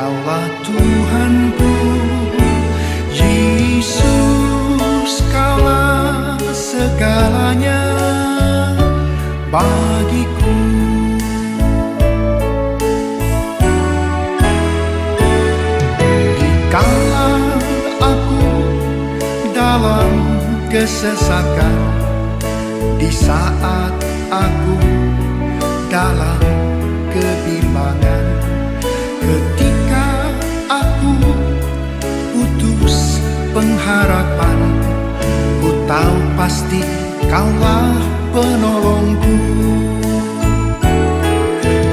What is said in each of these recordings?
Kaulah Tuhanku, Yesus, Kaulah segalanya bagiku. Dikala aku dalam kesesakan, di saat aku dalam kebimbangan, ketika aku putus pengharapan, ku tahu pasti Kaulah penolongku.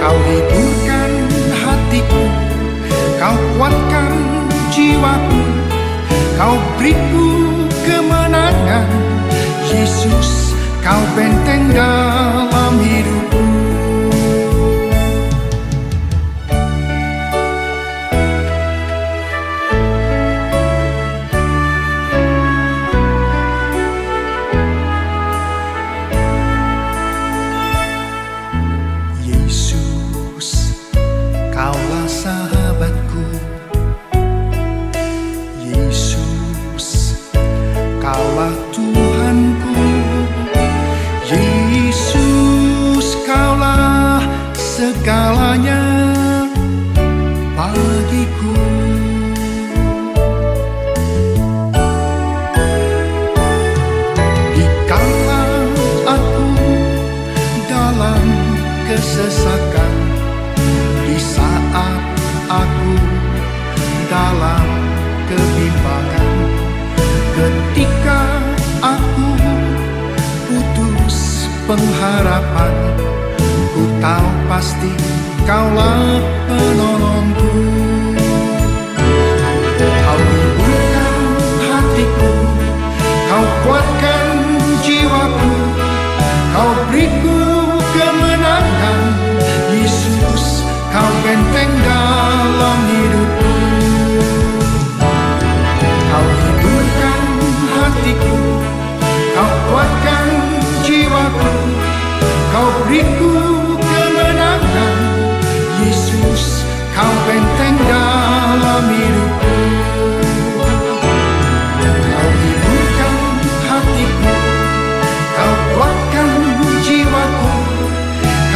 Kau hiburkan hatiku, Kau kuatkan jiwaku, Kau beriku kemenangan. Yesus, Kau benteng dalam hidupku. Yesus, Kaulah sahabatku. Yesus, Kaulah Tuhanku. Yesus, Kaulah segalanya bagiku. Dikala aku dalam kesesakan, di saat aku dalam kebimbangan, ketika aku putus pengharapan, ku tahu pasti Kaulah penolongku. Kau hiburkan hatiku, Kau kuatkan jiwaku, Kau beriku kemenangan. Yesus, Kau benteng dalam hidupku. Kau hiburkan hatiku, Kau kuatkan jiwaku, Kau beriku kemenangan. Yesus, Kau benteng dalam hidupku. Kau hiburkan hatiku, Kau kuatkan jiwaku,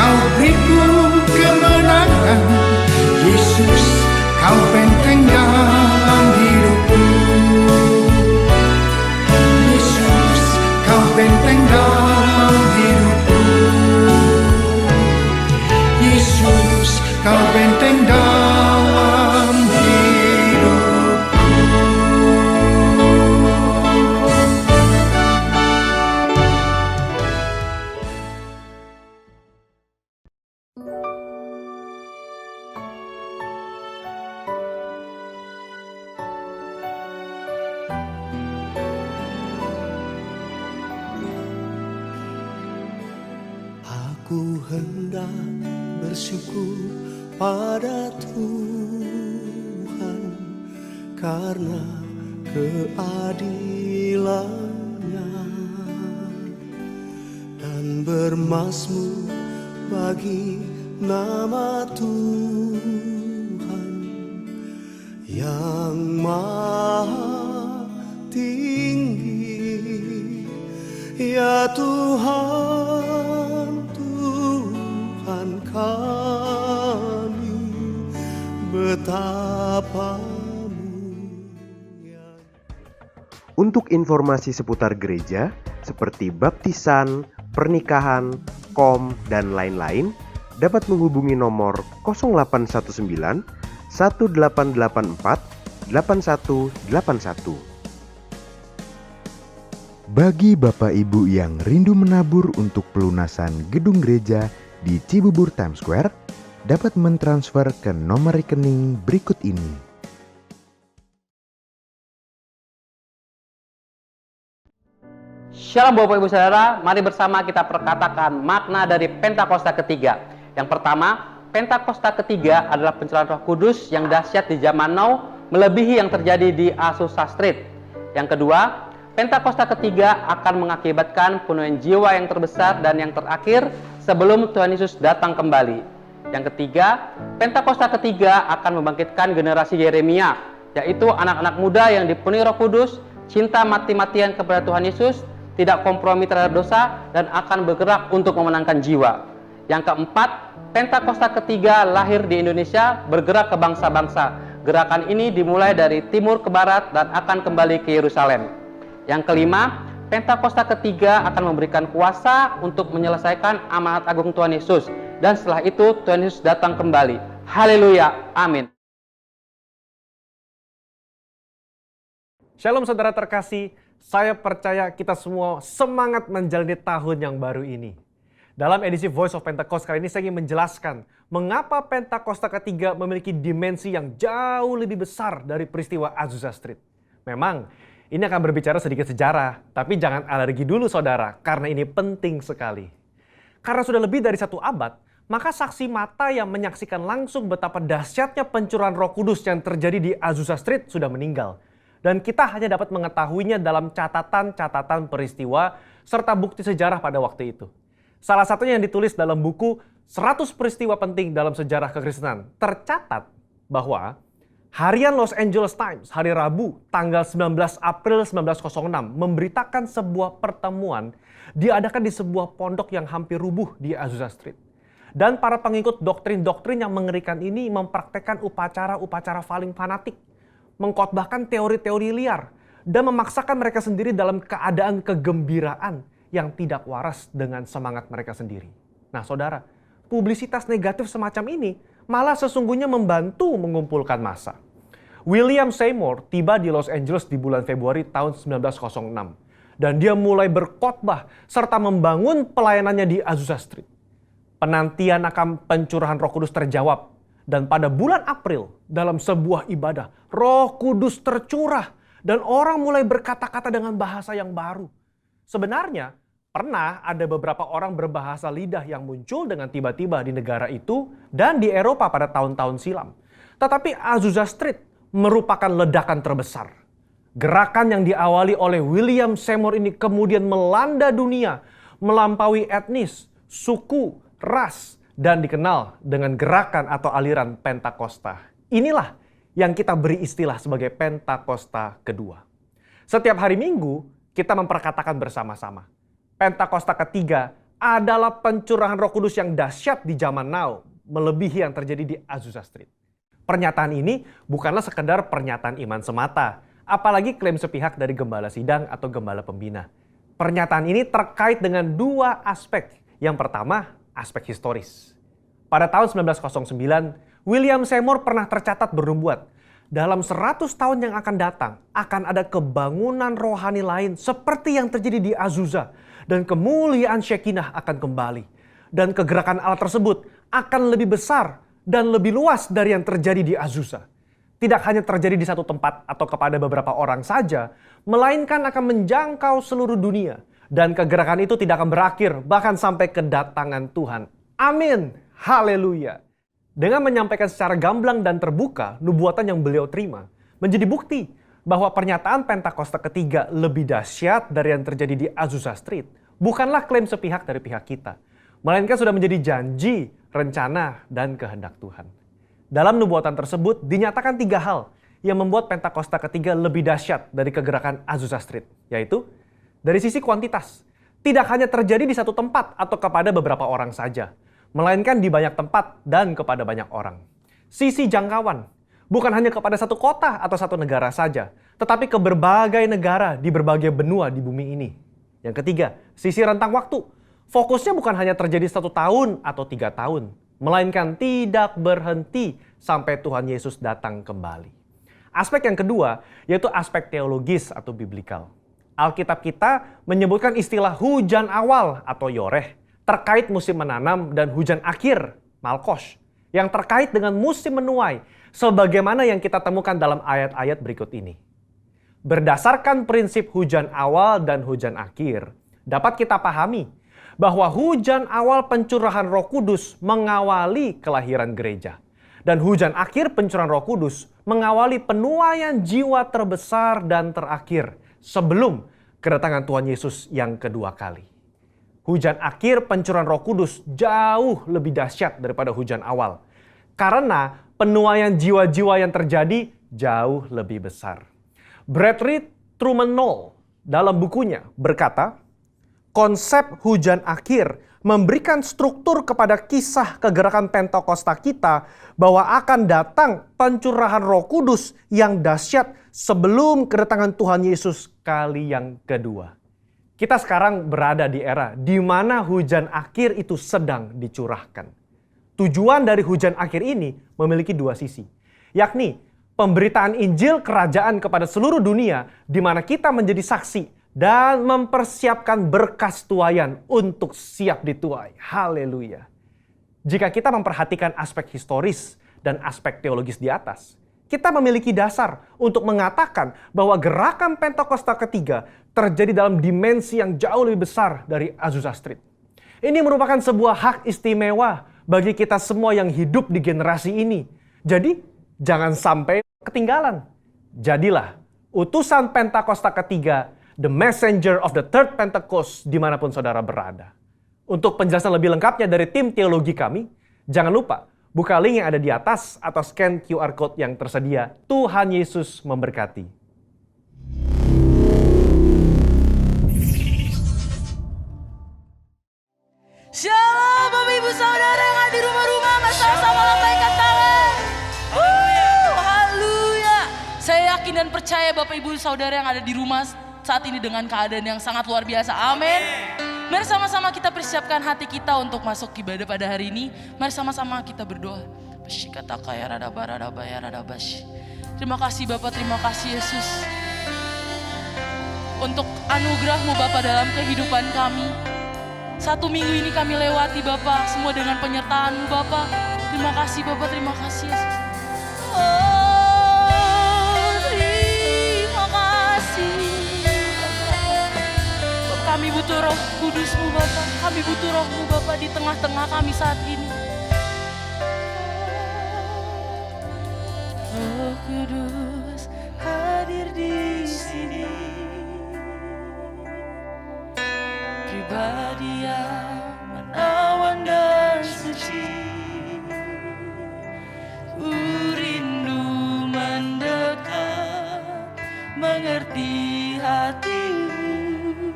Kau beriku kemenangan. Yesus, Kau benteng dalam hidupku. Yesus, Kau benteng dalam hidupku. Yesus, Kau benteng dalam hidupku. Aku hendak bersyukur pada Tuhan karena keadilannya, dan bermazmur bagi nama Tuhan yang maha tinggi. Ya Tuhan, Tuhan kami, betapa mulia. Untuk informasi seputar gereja seperti baptisan, pernikahan, kom, dan lain-lain, dapat menghubungi nomor 0819 1884 8181. Bagi Bapak Ibu yang rindu menabur untuk pelunasan gedung gereja di Cibubur Times Square, dapat mentransfer ke nomor rekening berikut ini. Shalom Bapak Ibu Saudara, mari bersama kita perkatakan makna dari Pentakosta ketiga. Yang pertama, Pentakosta ketiga adalah pencurahan Roh Kudus yang dahsyat di zaman now, melebihi yang terjadi di Azusa Street. Yang kedua, Pentakosta ketiga akan mengakibatkan penuaian jiwa yang terbesar dan yang terakhir sebelum Tuhan Yesus datang kembali. Yang ketiga, Pentakosta ketiga akan membangkitkan generasi Yeremia, yaitu anak-anak muda yang dipenuhi Roh Kudus, cinta mati-matian kepada Tuhan Yesus, tidak kompromi terhadap dosa, dan akan bergerak untuk memenangkan jiwa. Yang keempat, Pentakosta ketiga lahir di Indonesia, bergerak ke bangsa-bangsa. Gerakan ini dimulai dari timur ke barat dan akan kembali ke Yerusalem. Yang kelima, Pentakosta ketiga akan memberikan kuasa untuk menyelesaikan amanat agung Tuhan Yesus. Dan setelah itu Tuhan Yesus datang kembali. Haleluya, amin. Shalom saudara terkasih, saya percaya kita semua semangat menjalani tahun yang baru ini. Dalam edisi Voice of Pentecost kali ini saya ingin menjelaskan mengapa Pentakosta ketiga memiliki dimensi yang jauh lebih besar dari peristiwa Azusa Street. Memang ini akan berbicara sedikit sejarah, tapi jangan alergi dulu saudara, karena ini penting sekali. Karena sudah lebih dari 1 abad, maka saksi mata yang menyaksikan langsung betapa dahsyatnya pencurahan Roh Kudus yang terjadi di Azusa Street sudah meninggal. Dan kita hanya dapat mengetahuinya dalam catatan-catatan peristiwa serta bukti sejarah pada waktu itu. Salah satunya yang ditulis dalam buku 100 peristiwa penting dalam sejarah kekristenan. Tercatat bahwa harian Los Angeles Times hari Rabu tanggal 19 April 1906 memberitakan sebuah pertemuan diadakan di sebuah pondok yang hampir rubuh di Azusa Street. Dan para pengikut doktrin-doktrin yang mengerikan ini mempraktekkan upacara-upacara paling fanatik, mengkhotbahkan teori-teori liar, dan memaksakan mereka sendiri dalam keadaan kegembiraan yang tidak waras dengan semangat mereka sendiri. Nah saudara, publisitas negatif semacam ini malah sesungguhnya membantu mengumpulkan massa. William Seymour tiba di Los Angeles di bulan Februari tahun 1906. Dan dia mulai berkhotbah serta membangun pelayanannya di Azusa Street. Penantian akan pencurahan Roh Kudus terjawab. Dan pada bulan April, dalam sebuah ibadah, Roh Kudus tercurah. Dan orang mulai berkata-kata dengan bahasa yang baru. Sebenarnya, pernah ada beberapa orang berbahasa lidah yang muncul dengan tiba-tiba di negara itu dan di Eropa pada tahun-tahun silam. Tetapi Azusa Street merupakan ledakan terbesar. Gerakan yang diawali oleh William Seymour ini kemudian melanda dunia, melampaui etnis, suku, ras, dan dikenal dengan gerakan atau aliran Pentakosta. Inilah yang kita beri istilah sebagai Pentakosta kedua. Setiap hari Minggu, kita memperkatakan bersama-sama. Pentakosta ketiga adalah pencurahan Roh Kudus yang dahsyat di zaman now, melebihi yang terjadi di Azusa Street. Pernyataan ini bukanlah sekedar pernyataan iman semata, apalagi klaim sepihak dari gembala sidang atau gembala pembina. Pernyataan ini terkait dengan 2 aspek. Yang pertama, aspek historis. Pada tahun 1909, William Seymour pernah tercatat bernubuat, dalam 100 tahun yang akan datang, akan ada kebangunan rohani lain seperti yang terjadi di Azusa. Dan kemuliaan Shekinah akan kembali. Dan kegerakan Allah tersebut akan lebih besar dan lebih luas dari yang terjadi di Azusa. Tidak hanya terjadi di satu tempat atau kepada beberapa orang saja, melainkan akan menjangkau seluruh dunia. Dan kegerakan itu tidak akan berakhir, bahkan sampai kedatangan Tuhan. Amin. Haleluya. Dengan menyampaikan secara gamblang dan terbuka nubuatan yang beliau terima, menjadi bukti bahwa pernyataan Pentakosta ketiga lebih dahsyat dari yang terjadi di Azusa Street bukanlah klaim sepihak dari pihak kita, melainkan sudah menjadi janji, rencana, dan kehendak Tuhan. Dalam nubuatan tersebut dinyatakan 3 hal yang membuat Pentakosta ketiga lebih dahsyat dari kegerakan Azusa Street, yaitu dari sisi kuantitas, tidak hanya terjadi di satu tempat atau kepada beberapa orang saja, melainkan di banyak tempat dan kepada banyak orang. Sisi jangkauan, bukan hanya kepada satu kota atau satu negara saja, tetapi ke berbagai negara di berbagai benua di bumi ini. Yang ketiga, sisi rentang waktu. Fokusnya bukan hanya terjadi 1 tahun atau 3 tahun, melainkan tidak berhenti sampai Tuhan Yesus datang kembali. Aspek yang kedua, yaitu aspek teologis atau biblikal. Alkitab kita menyebutkan istilah hujan awal atau yoreh terkait musim menanam dan hujan akhir, malkos, yang terkait dengan musim menuai, sebagaimana yang kita temukan dalam ayat-ayat berikut ini. Berdasarkan prinsip hujan awal dan hujan akhir, dapat kita pahami bahwa hujan awal pencurahan Roh Kudus mengawali kelahiran gereja. Dan hujan akhir pencurahan Roh Kudus mengawali penuaian jiwa terbesar dan terakhir sebelum kedatangan Tuhan Yesus yang kedua kali. Hujan akhir pencurahan Roh Kudus jauh lebih dahsyat daripada hujan awal. Karena penuaian jiwa-jiwa yang terjadi jauh lebih besar. Bradley Truman Noll dalam bukunya berkata, konsep hujan akhir memberikan struktur kepada kisah kegerakan Pentakosta kita bahwa akan datang pencurahan Roh Kudus yang dahsyat sebelum kedatangan Tuhan Yesus kali yang kedua. Kita sekarang berada di era di mana hujan akhir itu sedang dicurahkan. Tujuan dari hujan akhir ini memiliki dua sisi, yakni pemberitaan Injil Kerajaan kepada seluruh dunia di mana kita menjadi saksi dan mempersiapkan berkas tuaian untuk siap dituai. Haleluya. Jika kita memperhatikan aspek historis dan aspek teologis di atas, kita memiliki dasar untuk mengatakan bahwa gerakan Pentakosta ketiga terjadi dalam dimensi yang jauh lebih besar dari Azusa Street. Ini merupakan sebuah hak istimewa bagi kita semua yang hidup di generasi ini. Jadi, jangan sampai ketinggalan. Jadilah utusan Pentakosta ketiga, the messenger of the third Pentecost dimanapun saudara berada. Untuk penjelasan lebih lengkapnya dari tim teologi kami, jangan lupa buka link yang ada di atas atau scan QR Code yang tersedia. Tuhan Yesus memberkati. Shalom Bapak Ibu Saudara yang ada di rumah-rumah, sama-sama lambaikan tangan. Haleluya. Saya yakin dan percaya Bapak Ibu Saudara yang ada di rumah saat ini dengan keadaan yang sangat luar biasa. Amin. Mari sama-sama kita persiapkan hati kita untuk masuk ibadah pada hari ini. Mari sama-sama kita berdoa. Terima kasih Bapak, terima kasih Yesus. Untuk anugerah-Mu Bapak dalam kehidupan kami. 1 minggu ini kami lewati Bapak, semua dengan penyertaan-Mu Bapak. Terima kasih Bapak, terima kasih Yesus. Terima kasih. Kami butuh Roh Kudus-Mu Bapak, kami butuh Roh-Mu Bapak di tengah-tengah kami saat ini. Roh Kudus hadir di sini. Pribadi yang menawan dan suci, ku rindu mendekat, mengerti hatimu,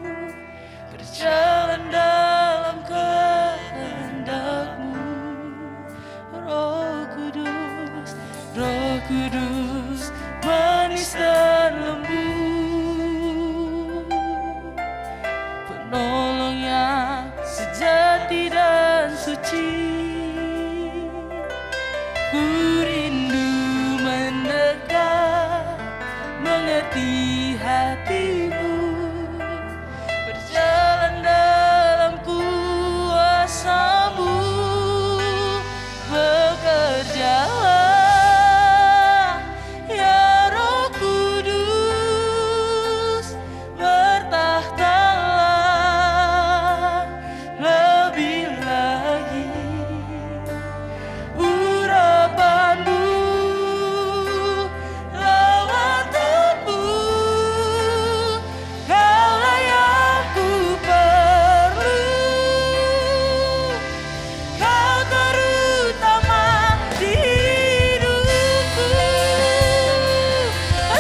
berjalan dalam kehendak-Mu. Roh Kudus, Roh Kudus, manis dan lembut, penolong yang sejati dan suci. Ku rindu mendekat, mengerti hatimu, berjalan dalam kuasa-Mu. Bekerjalah ya Roh Kudus, bertahtalah lebih lagi. Urapan-Mu, lawatan-Mu, Kaulah yang ku perlu. Kau terutama di hidupku.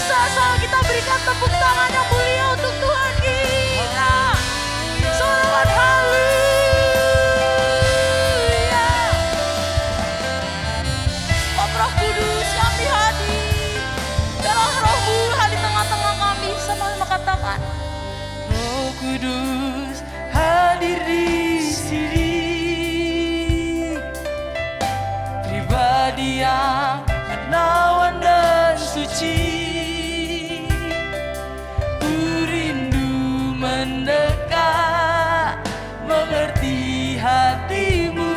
Sama-sama kita berikan tepuk tangan yang mulia untuk Tuhan kita. Selamat haleluya. Oh Roh Kudus, kami hadir. Dalam Roh-Mu hadir di tengah-tengah kami. Sama-sama katakan, Roh Kudus hadir di sini. Pribadi yang menawan dan suci, ku rindu mendekat, mengerti hatimu,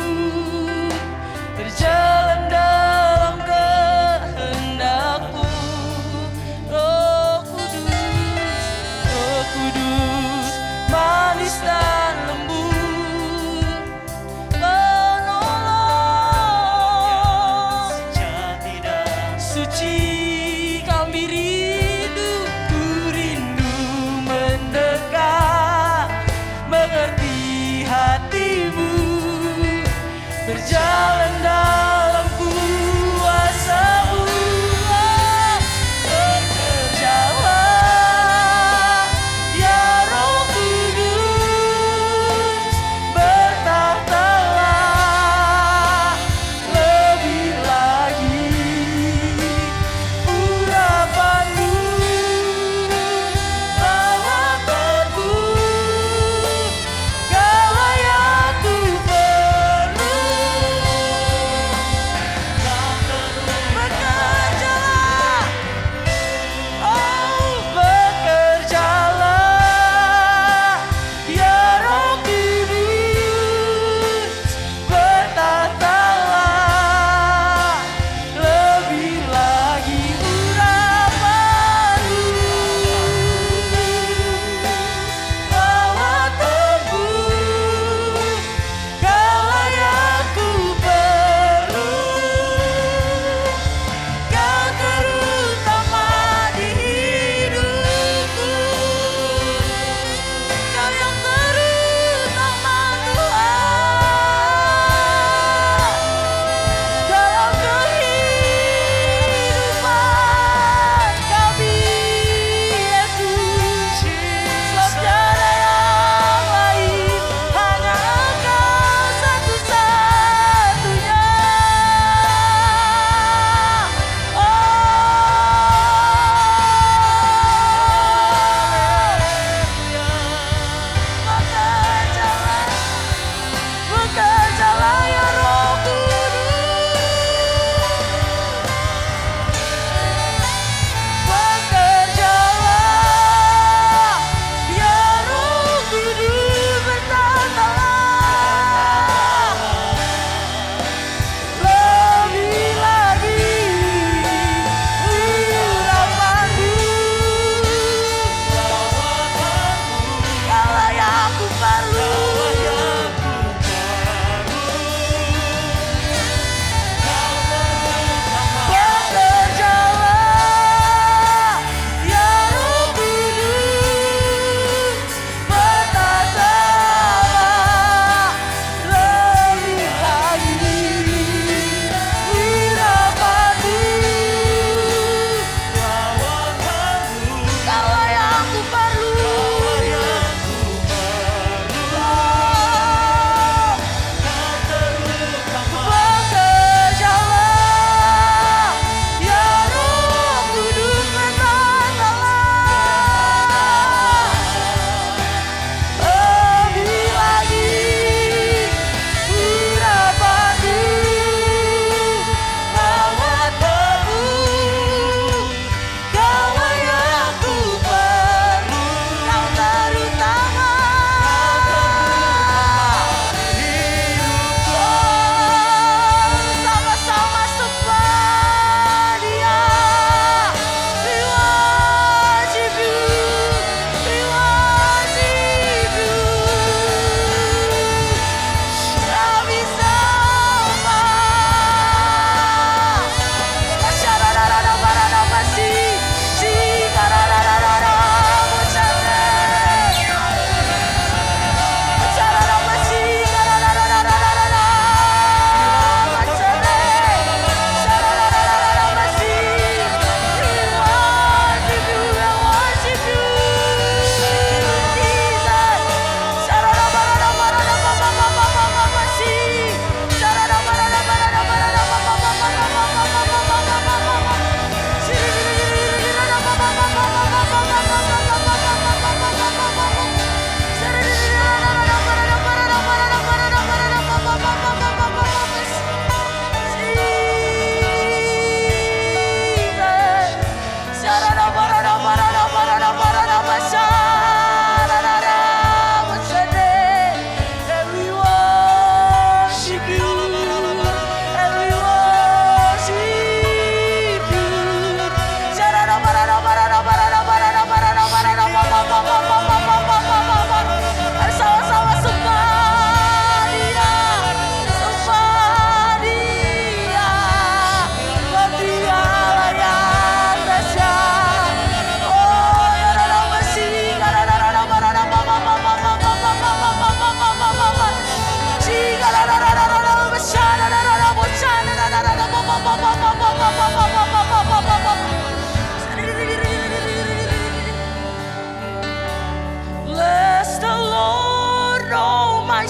berjalan dalam kehendak-Mu. Roh Kudus, manis dan lembut, penolong berjalan dalam kuasa-Mu. Bekerjalah ya Roh Kudus, bertahtalah lebih lagi. Urapan-Mu lawatan-Ku, Kau layak ku perlu.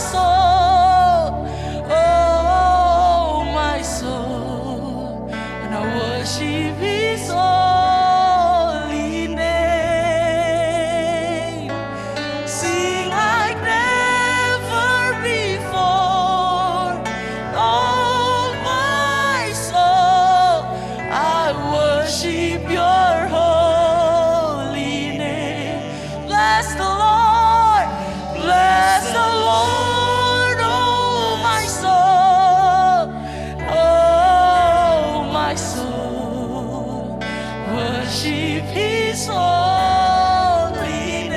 soul, oh my soul, and I worship His holy name. Sing like never before, oh my soul, I worship Your holy name. Bless the Lord, bless the Lord, oh my soul, oh my soul, worship His holy name.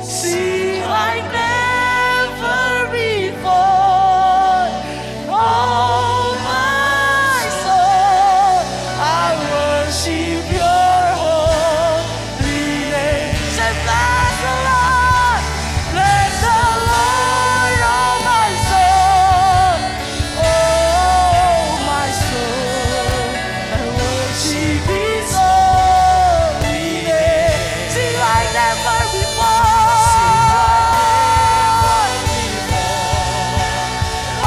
Sing like never before, oh my soul, I worship Your holy name. Say, bless the Lord, bless the Lord, oh my soul, oh my soul, I worship His holy name. Sing like never before,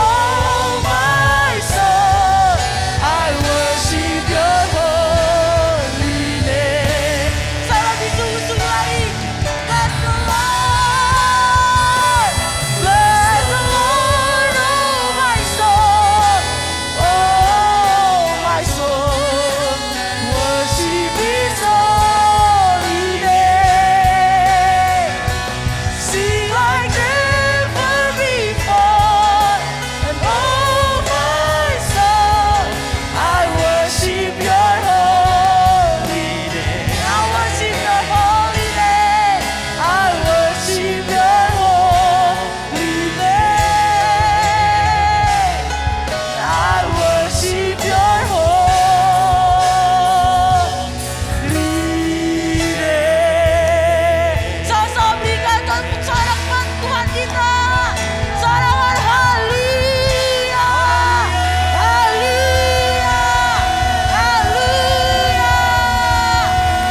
oh my soul, I worship Your holy name. Saya lebih sungguh-sungguh lagi. Bless the Lord, bless the Lord, oh my soul, oh my soul, worship His holy name. Sing like never before, and oh my soul, I worship Your holy name. I worship Your holy name. I worship Your holy name. I worship Your holy name. Sama-sama berikan tepuk sorak buat Tuhan kita. Sorangan haleluya, haleluya, haleluya,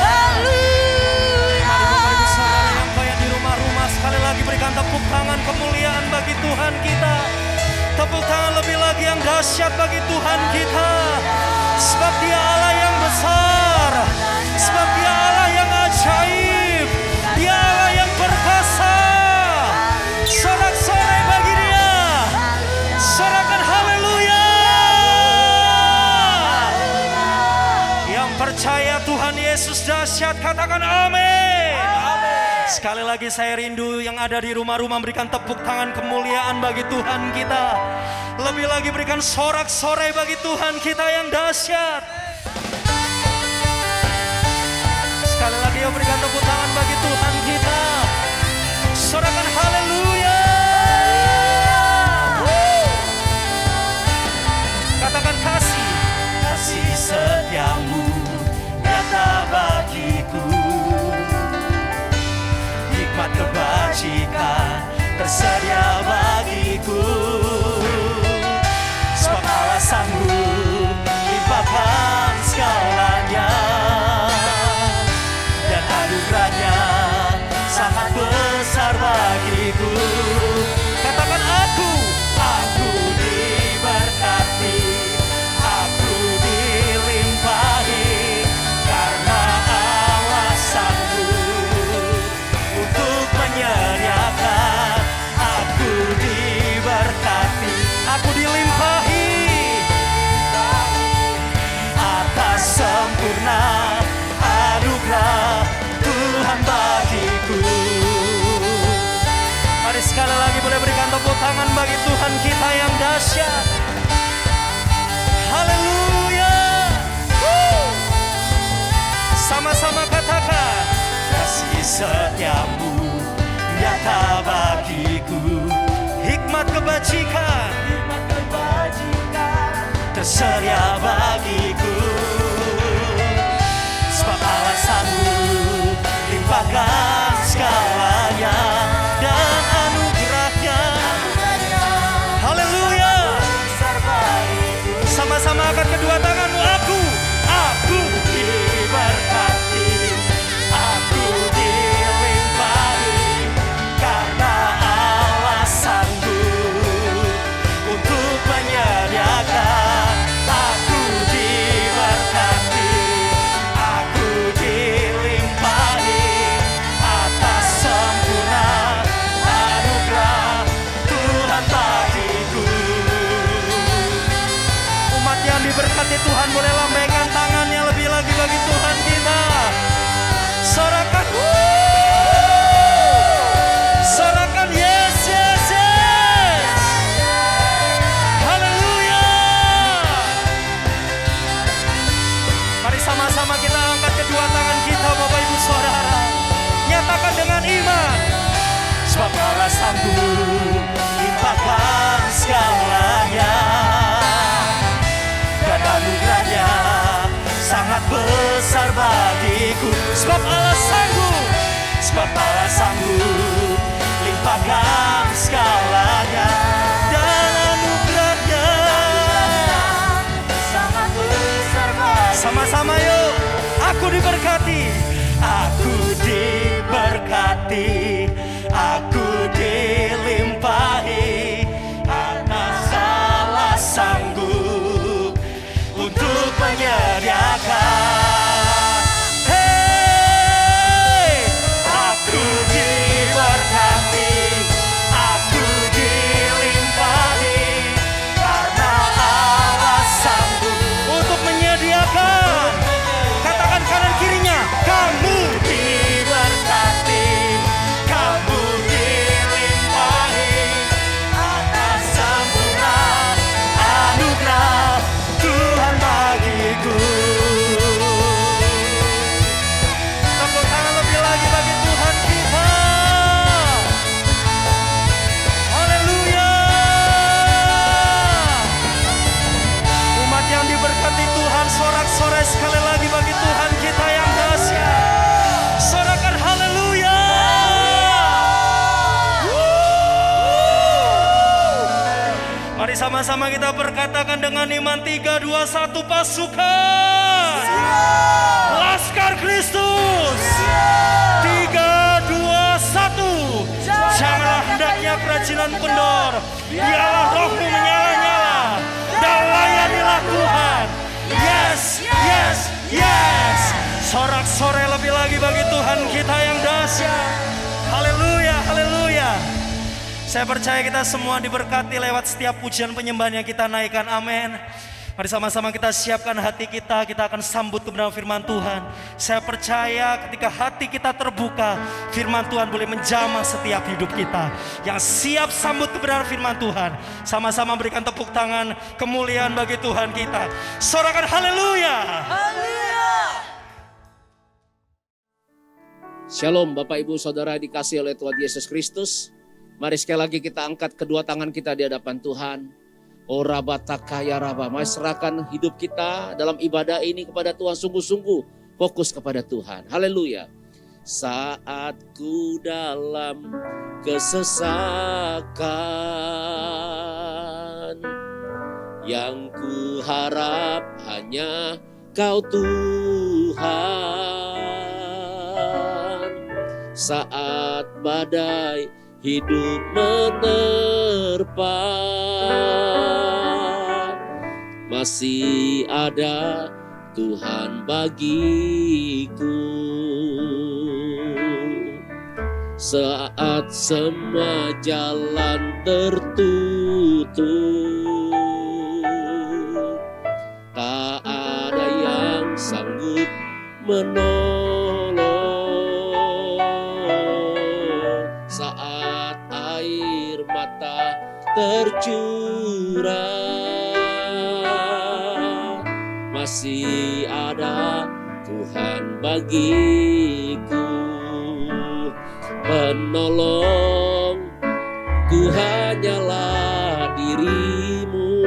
haleluya. Bagi saudara yang kaya di rumah-rumah, sekali lagi berikan tepuk tangan kemuliaan bagi Tuhan kita. Tepuk tangan lebih lagi yang dahsyat bagi Tuhan kita. Sebab Dia Allah yang besar, sebab Dia Allah yang ajaib, Dia Allah yang perkasa. Sorak-sorai bagi Dia, sorakan haleluya. Yang percaya Tuhan Yesus dahsyat, katakan amin. Sekali lagi saya rindu yang ada di rumah-rumah berikan tepuk tangan kemuliaan bagi Tuhan kita. Lebih lagi berikan sorak-sorai bagi Tuhan kita yang dahsyat. Sekali lagi yuk berikan tepuk tangan bagi Tuhan kita. Sorakan haleluya. Katakan kasih, kasih setiamu nyata bagiku. Hikmat kebajikan tersedia bagiku. Sebab Allah sanggup limpahkan segalanya, dan anugerahnya sangat besar bagiku. Katakan aku diberkati, aku dilimpahi, karena Allah sanggup untuk menyediakan. Aku diberkati, aku dilimpahi atas sempurna anugerah Tuhan bagiku. Mari sekali lagi boleh berikan tepuk tangan bagi Tuhan kita yang dahsyat. Haleluya. Sama-sama katakan, kasih setiamu nyata bagiku. Hikmat kebajikan tersedia bagiku. Sebab Allah sanggup limpahkan segalanya, dan anugerahnya. Haleluya. Sama-sama angkat kedua tanganmu. Aku diberkati, aku dilimpahi, diberkati Tuhan, boleh lambaikan tangannya lebih lagi bagi Tuhan kita. Sorakan, sorakan, yes, yes, yes. Haleluya. Mari sama-sama kita angkat kedua tangan kita, Bapak Ibu Saudara. Nyatakan dengan iman. Sebab Allah sanggup limpahkan segalanya, dan anugerahnya sangat besar bagiku. Sebab Allah sanggup limpahkan segalanya, dan anugerahnya sangat besar bagiku. Sama-sama yuk, aku diberkati, aku diberkati, aku dilimpahi, anak salah sanggup untuk menyediakan. Hey, aku diberkati, aku dilimpahi, karena Allah sanggup untuk menyediakan. Katakan kanan kirinya, kamu diberkati, kamu dilimpahi atas sempurna anugerah Tuhan bagiku. Tepuk tangan lebih lagi bagi Tuhan kita. Haleluya. Umat yang diberkati Tuhan, sorak-sorai sekali lagi bagi Tuhan kita yang dahsyat. Sorakan haleluya. Mari sama-sama kita berkatakan dengan iman 3, 2, 1 pasukan. Laskar Kristus. 3, 2, 1. Janganlah hendaknya kerajinan kendor. Biarlah rohmu menyala-nyala dan layanilah Tuhan. Yes, yes, yes. Sorak-sorai lebih lagi bagi Tuhan kita yang dahsyat. Haleluya, haleluya. Saya percaya kita semua diberkati lewat setiap pujian penyembahan yang kita naikkan. Amin. Mari sama-sama kita siapkan hati kita akan sambut kebenaran firman Tuhan. Saya percaya ketika hati kita terbuka, firman Tuhan boleh menjamah setiap hidup kita. Yang siap sambut kebenaran firman Tuhan, sama-sama berikan tepuk tangan kemuliaan bagi Tuhan kita. Sorakan haleluya. Shalom Bapak Ibu Saudara dikasihi oleh Tuhan Yesus Kristus. Mari sekali lagi kita angkat kedua tangan kita di hadapan Tuhan. Ora batakaya raba, mari serahkan hidup kita dalam ibadah ini kepada Tuhan, sungguh-sungguh fokus kepada Tuhan. Haleluya. Saat ku dalam kesesakan, yang ku harap hanya Kau Tuhan. Saat badai hidup menerpa, masih ada Tuhan bagiku. Saat semua jalan tertutup, tak ada yang sanggup menolong. Saat air mata tercurah, masih ada Tuhan bagiku. Penolong ku hanyalah dirimu,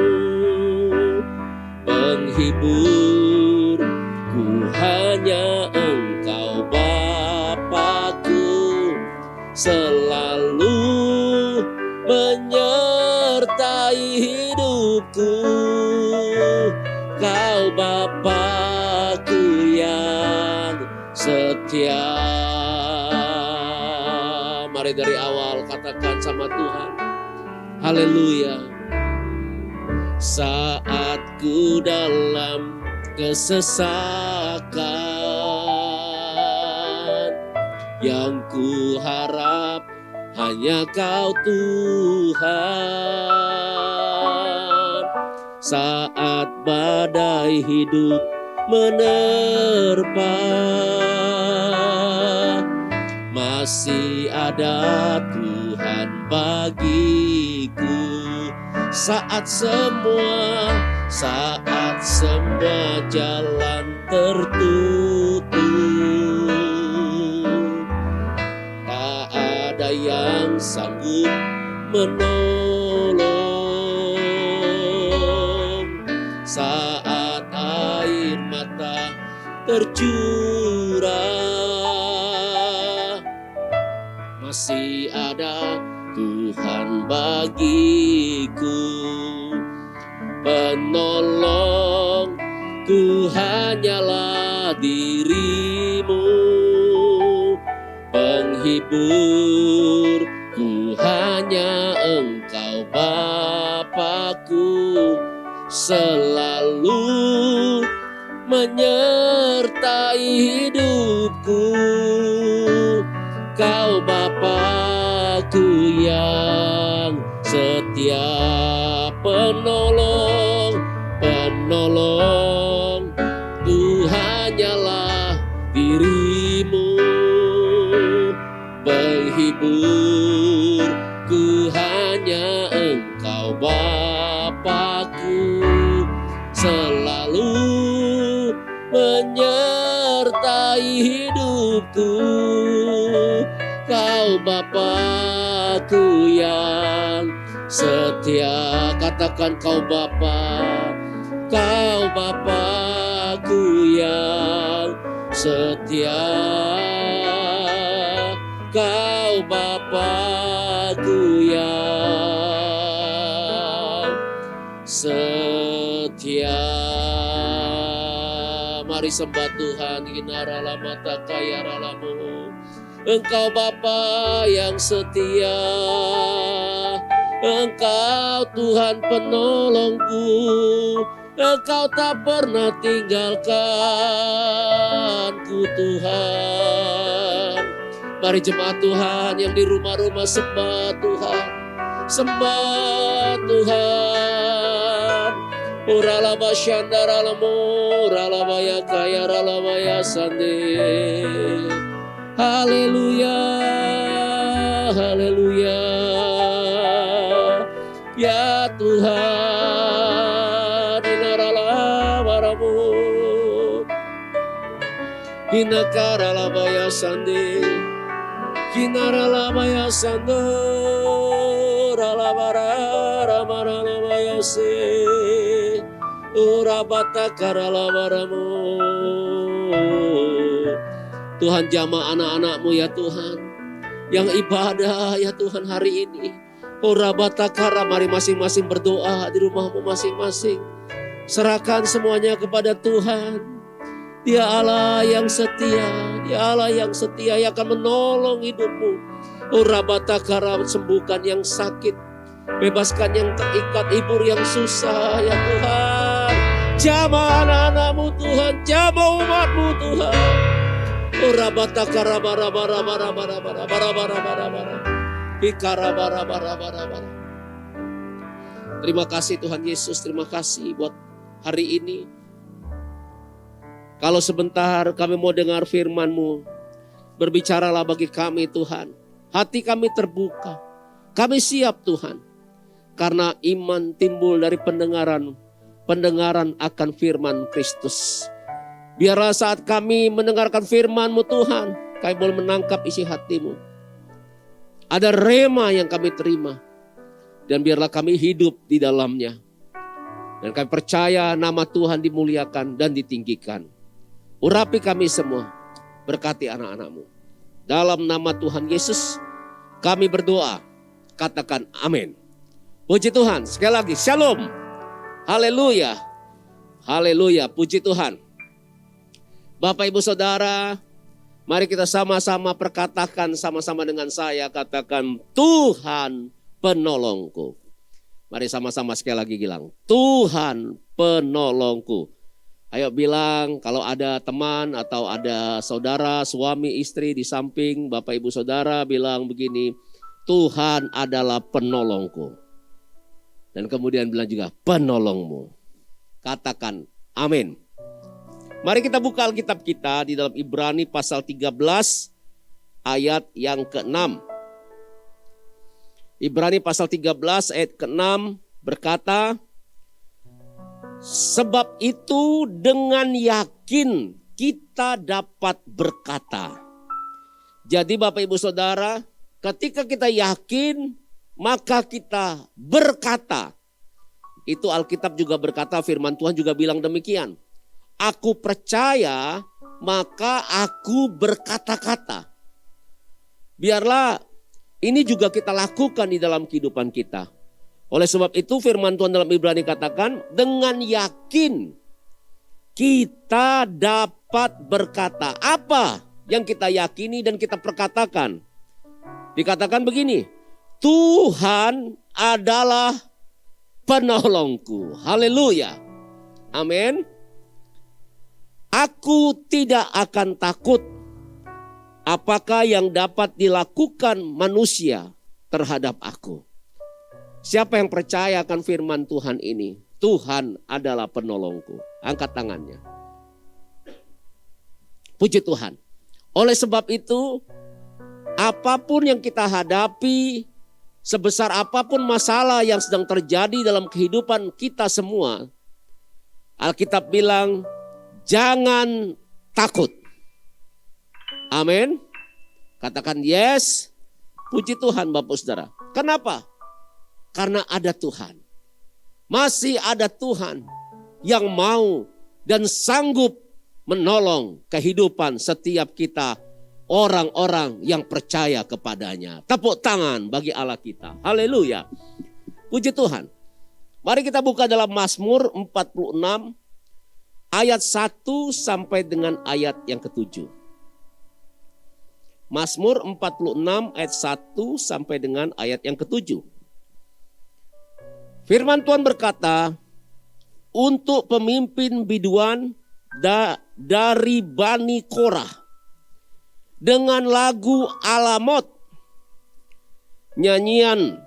penghibur ku hanya Engkau Bapakku, selalu menyertai hidupku. Kau Bapakku yang setia. Mari dari awal katakan sama Tuhan, haleluya. Saat ku dalam kesesakan, yang ku harap hanya Kau Tuhan. saat badai hidup menerpa. Masih ada Tuhan bagiku saat semua jalan tertutup. Tak ada yang sanggup menolong saat air mata tercurah. Masih ada Tuhan bagiku penolong, ku hanyalah dirimu, penghibur, ku hanya Engkau Bapa-Ku, selalu menyertai hidupku. Kau Bapa-Ku yang setia, penolong, ku hanyalah dirimu, penghibur, ku hanya Engkau Bapa-Ku, selalu menyertai hidupku. Kau Bapa-Ku yang setia, katakan kau Bapa, kau Bapa-Ku yang setia, kau Bapa-Ku yang setia. Mari sembah Tuhan, Hinara lama tak kaya ralamu. Engkau Bapa yang setia, Engkau Tuhan penolongku, Engkau tak pernah tinggalkanku Tuhan. Mari jemaat Tuhan yang di rumah-rumah sembah Tuhan, sembah Tuhan. Uralaba syandara lamu, uralaba ya kaya, uralaba ya sande. Haleluya, haleluya. Ya Tuhan, inarala baramu, inakara baya sande, inarala baya sando, ralabara ramara baya se, urabata karala baramu. Tuhan jamah anak-anak-Mu ya Tuhan, yang ibadah ya Tuhan hari ini. Orabatakara, mari masing-masing berdoa di rumahmu masing-masing. Serahkan semuanya kepada Tuhan. Dia Allah yang setia, Dia Allah yang setia yang akan menolong hidupmu. Orabatakara, sembuhkan yang sakit, bebaskan yang terikat, hibur yang susah ya Tuhan. Jamah anak-anak-Mu Tuhan, jamah umat-Mu Tuhan. Orabatakara bara. Terima kasih Tuhan Yesus, terima kasih buat hari ini. Kalau sebentar kami mau dengar firman-Mu, berbicaralah bagi kami Tuhan. Hati kami terbuka, kami siap Tuhan. Karena iman timbul dari pendengaran akan firman Kristus. Biarlah saat kami mendengarkan firman-Mu Tuhan, kami boleh menangkap isi hati-Mu. Ada rema yang kami terima. Dan biarlah kami hidup di dalamnya. Dan kami percaya nama Tuhan dimuliakan dan ditinggikan. Urapi kami semua. Berkati anak-anak-Mu. Dalam nama Tuhan Yesus kami berdoa. Katakan amin. Puji Tuhan. Sekali lagi shalom. Haleluya. Haleluya. Puji Tuhan. Bapak Ibu Saudara, mari kita sama-sama perkatakan sama-sama dengan saya, katakan Tuhan penolongku. Mari sama-sama sekali lagi bilang, Tuhan penolongku. Ayo bilang kalau ada teman atau ada saudara, suami, istri di samping Bapak Ibu Saudara bilang begini, Tuhan adalah penolongku. Dan kemudian bilang juga penolongmu. Katakan amin. Mari kita buka Alkitab kita di dalam Ibrani pasal 13 ayat yang ke-6. Ibrani pasal 13 ayat ke-6 berkata, sebab itu dengan yakin kita dapat berkata. Jadi Bapak Ibu Saudara, ketika kita yakin maka kita berkata. Itu Alkitab juga berkata, firman Tuhan juga bilang demikian. Aku percaya maka aku berkata-kata. Biarlah ini juga kita lakukan di dalam kehidupan kita. Oleh sebab itu firman Tuhan dalam Ibrani katakan, dengan yakin kita dapat berkata. Apa yang kita yakini dan kita perkatakan? Dikatakan begini, Tuhan adalah penolongku. Haleluya. Amin. Aku tidak akan takut apakah yang dapat dilakukan manusia terhadap aku. Siapa yang percaya akan firman Tuhan ini? Tuhan adalah penolongku. Angkat tangannya. Puji Tuhan. Oleh sebab itu, apapun yang kita hadapi, sebesar apapun masalah yang sedang terjadi dalam kehidupan kita semua, Alkitab bilang, jangan takut. Amin. Katakan yes. Puji Tuhan Bapak Saudara. Kenapa? Karena ada Tuhan. Masih ada Tuhan yang mau dan sanggup menolong kehidupan setiap kita, orang-orang yang percaya kepadanya. Tepuk tangan bagi Allah kita. Haleluya. Puji Tuhan. Mari kita buka dalam Mazmur 46 ayat 1 sampai dengan ayat yang ke-7. Mazmur 46 ayat 1 sampai dengan ayat yang ke-7. Firman Tuhan berkata, untuk pemimpin biduan dari Bani Korah dengan lagu Alamot, nyanyian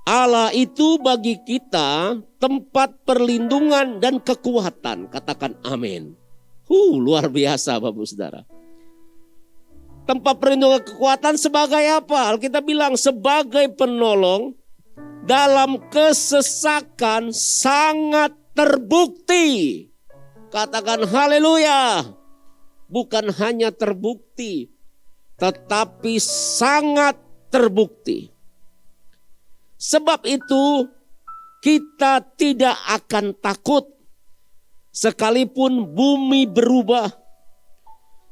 Allah itu bagi kita tempat perlindungan dan kekuatan. Katakan amin. Luar biasa Bapak Saudara. Tempat perlindungan kekuatan sebagai apa? Alkitab bilang sebagai penolong dalam kesesakan sangat terbukti. Katakan haleluya. Bukan hanya terbukti, tetapi sangat terbukti. Sebab itu kita tidak akan takut sekalipun bumi berubah,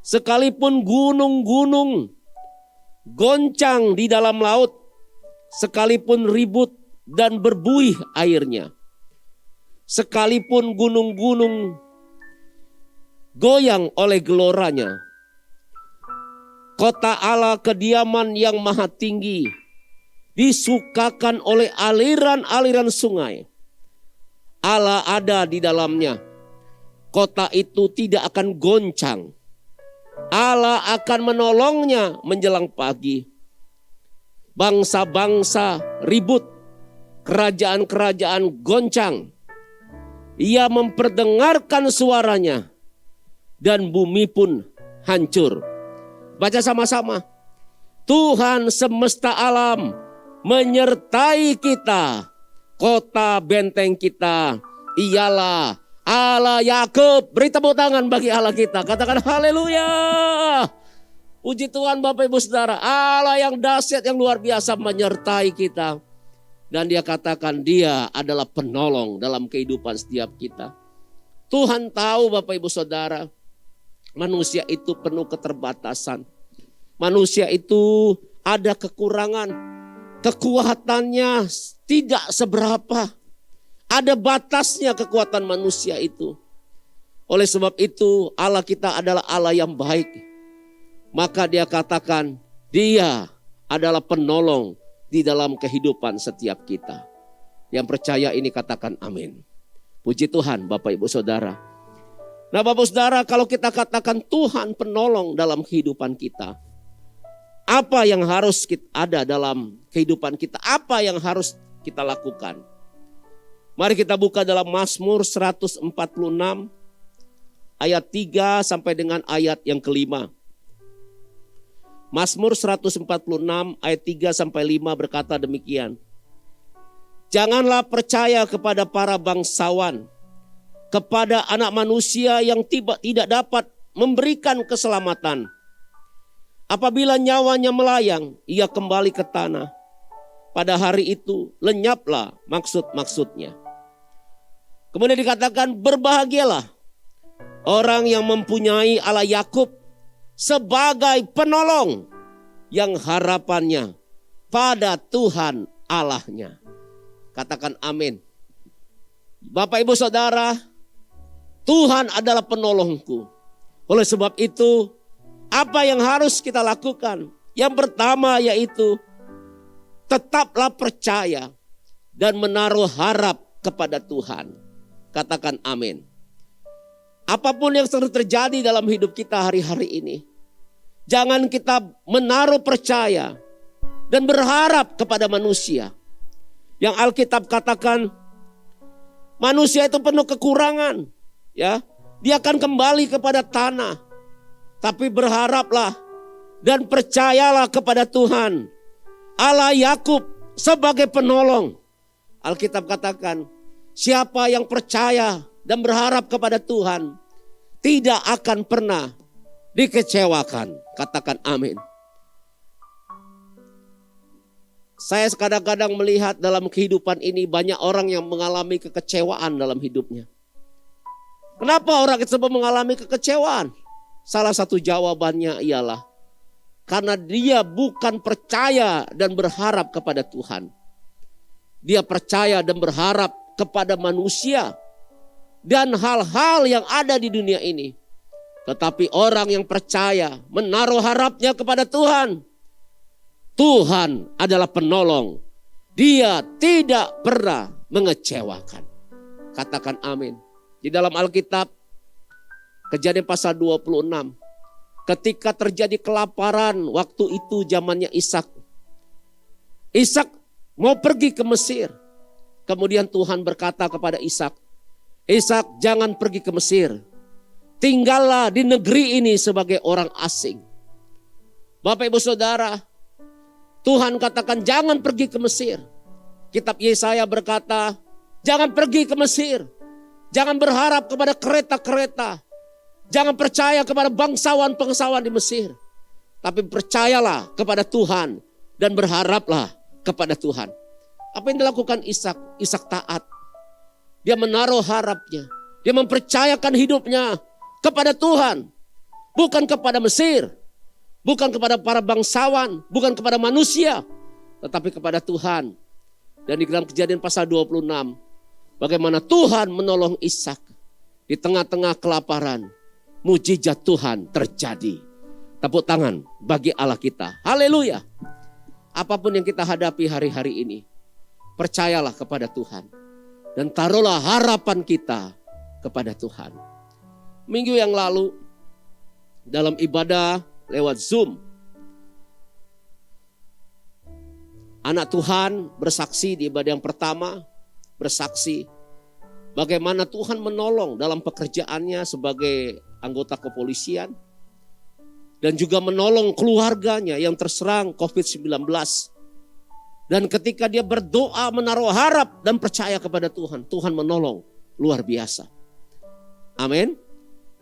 sekalipun gunung-gunung goncang di dalam laut, sekalipun ribut dan berbuih airnya, sekalipun gunung-gunung goyang oleh geloranya. Kota Allah kediaman yang maha tinggi disukakan oleh aliran-aliran sungai. Allah ada di dalamnya. Kota itu tidak akan goncang. Allah akan menolongnya menjelang pagi. Bangsa-bangsa ribut, kerajaan-kerajaan goncang. Ia memperdengarkan suaranya dan bumi pun hancur. Baca sama-sama. Tuhan semesta alam menyertai kita. Kota benteng kita ialah Allah Yakub. Beri tepuk tangan bagi Allah kita. Katakan haleluya. Puji Tuhan Bapak Ibu Saudara. Allah yang dahsyat, yang luar biasa menyertai kita. Dan dia katakan dia adalah penolong dalam kehidupan setiap kita. Tuhan tahu Bapak Ibu Saudara, manusia itu penuh keterbatasan. Manusia itu ada kekurangan. Kekuatannya tidak seberapa. Ada batasnya kekuatan manusia itu. Oleh sebab itu Allah kita adalah Allah yang baik. Maka dia katakan dia adalah penolong di dalam kehidupan setiap kita. Yang percaya ini katakan amin. Puji Tuhan Bapak Ibu Saudara. Nah Bapak Saudara, kalau kita katakan Tuhan penolong dalam kehidupan kita, apa yang harus ada dalam kehidupan kita? Apa yang harus kita lakukan? Mari kita buka dalam Mazmur 146 ayat 3 sampai dengan ayat yang kelima. Mazmur 146 ayat 3 sampai 5 berkata demikian. Janganlah percaya kepada para bangsawan, kepada anak manusia yang tidak dapat memberikan keselamatan. Apabila nyawanya melayang, ia kembali ke tanah. Pada hari itu lenyaplah maksud-maksudnya. Kemudian dikatakan berbahagialah orang yang mempunyai Allah Yakub sebagai penolong yang harapannya pada Tuhan Allahnya. Katakan amin. Bapak Ibu Saudara, Tuhan adalah penolongku. Oleh sebab itu, apa yang harus kita lakukan? Yang pertama yaitu tetaplah percaya dan menaruh harap kepada Tuhan. Katakan amin. Apapun yang sedang terjadi dalam hidup kita hari-hari ini, jangan kita menaruh percaya dan berharap kepada manusia. Yang Alkitab katakan, manusia itu penuh kekurangan, ya. Dia akan kembali kepada tanah. Tapi berharaplah dan percayalah kepada Tuhan, Allah Yakub sebagai penolong. Alkitab katakan, siapa yang percaya dan berharap kepada Tuhan tidak akan pernah dikecewakan. Katakan amin. Saya kadang-kadang melihat dalam kehidupan ini banyak orang yang mengalami kekecewaan dalam hidupnya. Kenapa orang tersebut mengalami kekecewaan? Salah satu jawabannya ialah karena dia bukan percaya dan berharap kepada Tuhan. Dia percaya dan berharap kepada manusia dan hal-hal yang ada di dunia ini. Tetapi orang yang percaya menaruh harapnya kepada Tuhan. Tuhan adalah penolong. Dia tidak pernah mengecewakan. Katakan amin. Di dalam Alkitab, Kejadian pasal 26. Ketika terjadi kelaparan waktu itu zamannya Ishak. Ishak mau pergi ke Mesir. Kemudian Tuhan berkata kepada Ishak, Ishak jangan pergi ke Mesir. Tinggallah di negeri ini sebagai orang asing. Bapak Ibu Saudara, Tuhan katakan jangan pergi ke Mesir. Kitab Yesaya berkata, jangan pergi ke Mesir. Jangan berharap kepada kereta-kereta. Jangan percaya kepada bangsawan-bangsawan di Mesir. Tapi percayalah kepada Tuhan dan berharaplah kepada Tuhan. Apa yang dilakukan Ishak? Ishak taat. Dia menaruh harapnya. Dia mempercayakan hidupnya kepada Tuhan. Bukan kepada Mesir. Bukan kepada para bangsawan. Bukan kepada manusia. Tetapi kepada Tuhan. Dan di dalam Kejadian pasal 26. Bagaimana Tuhan menolong Ishak. Di tengah-tengah kelaparan. Mujizat Tuhan terjadi. Tepuk tangan bagi Allah kita. Haleluya. Apapun yang kita hadapi hari-hari ini. Percayalah kepada Tuhan. Dan taruhlah harapan kita kepada Tuhan. Minggu yang lalu dalam ibadah lewat Zoom, anak Tuhan bersaksi di ibadah yang pertama, bersaksi bagaimana Tuhan menolong dalam pekerjaannya sebagai anggota kepolisian dan juga menolong keluarganya yang terserang COVID-19. Dan ketika dia berdoa, menaruh harap dan percaya kepada Tuhan, Tuhan menolong luar biasa. Amin.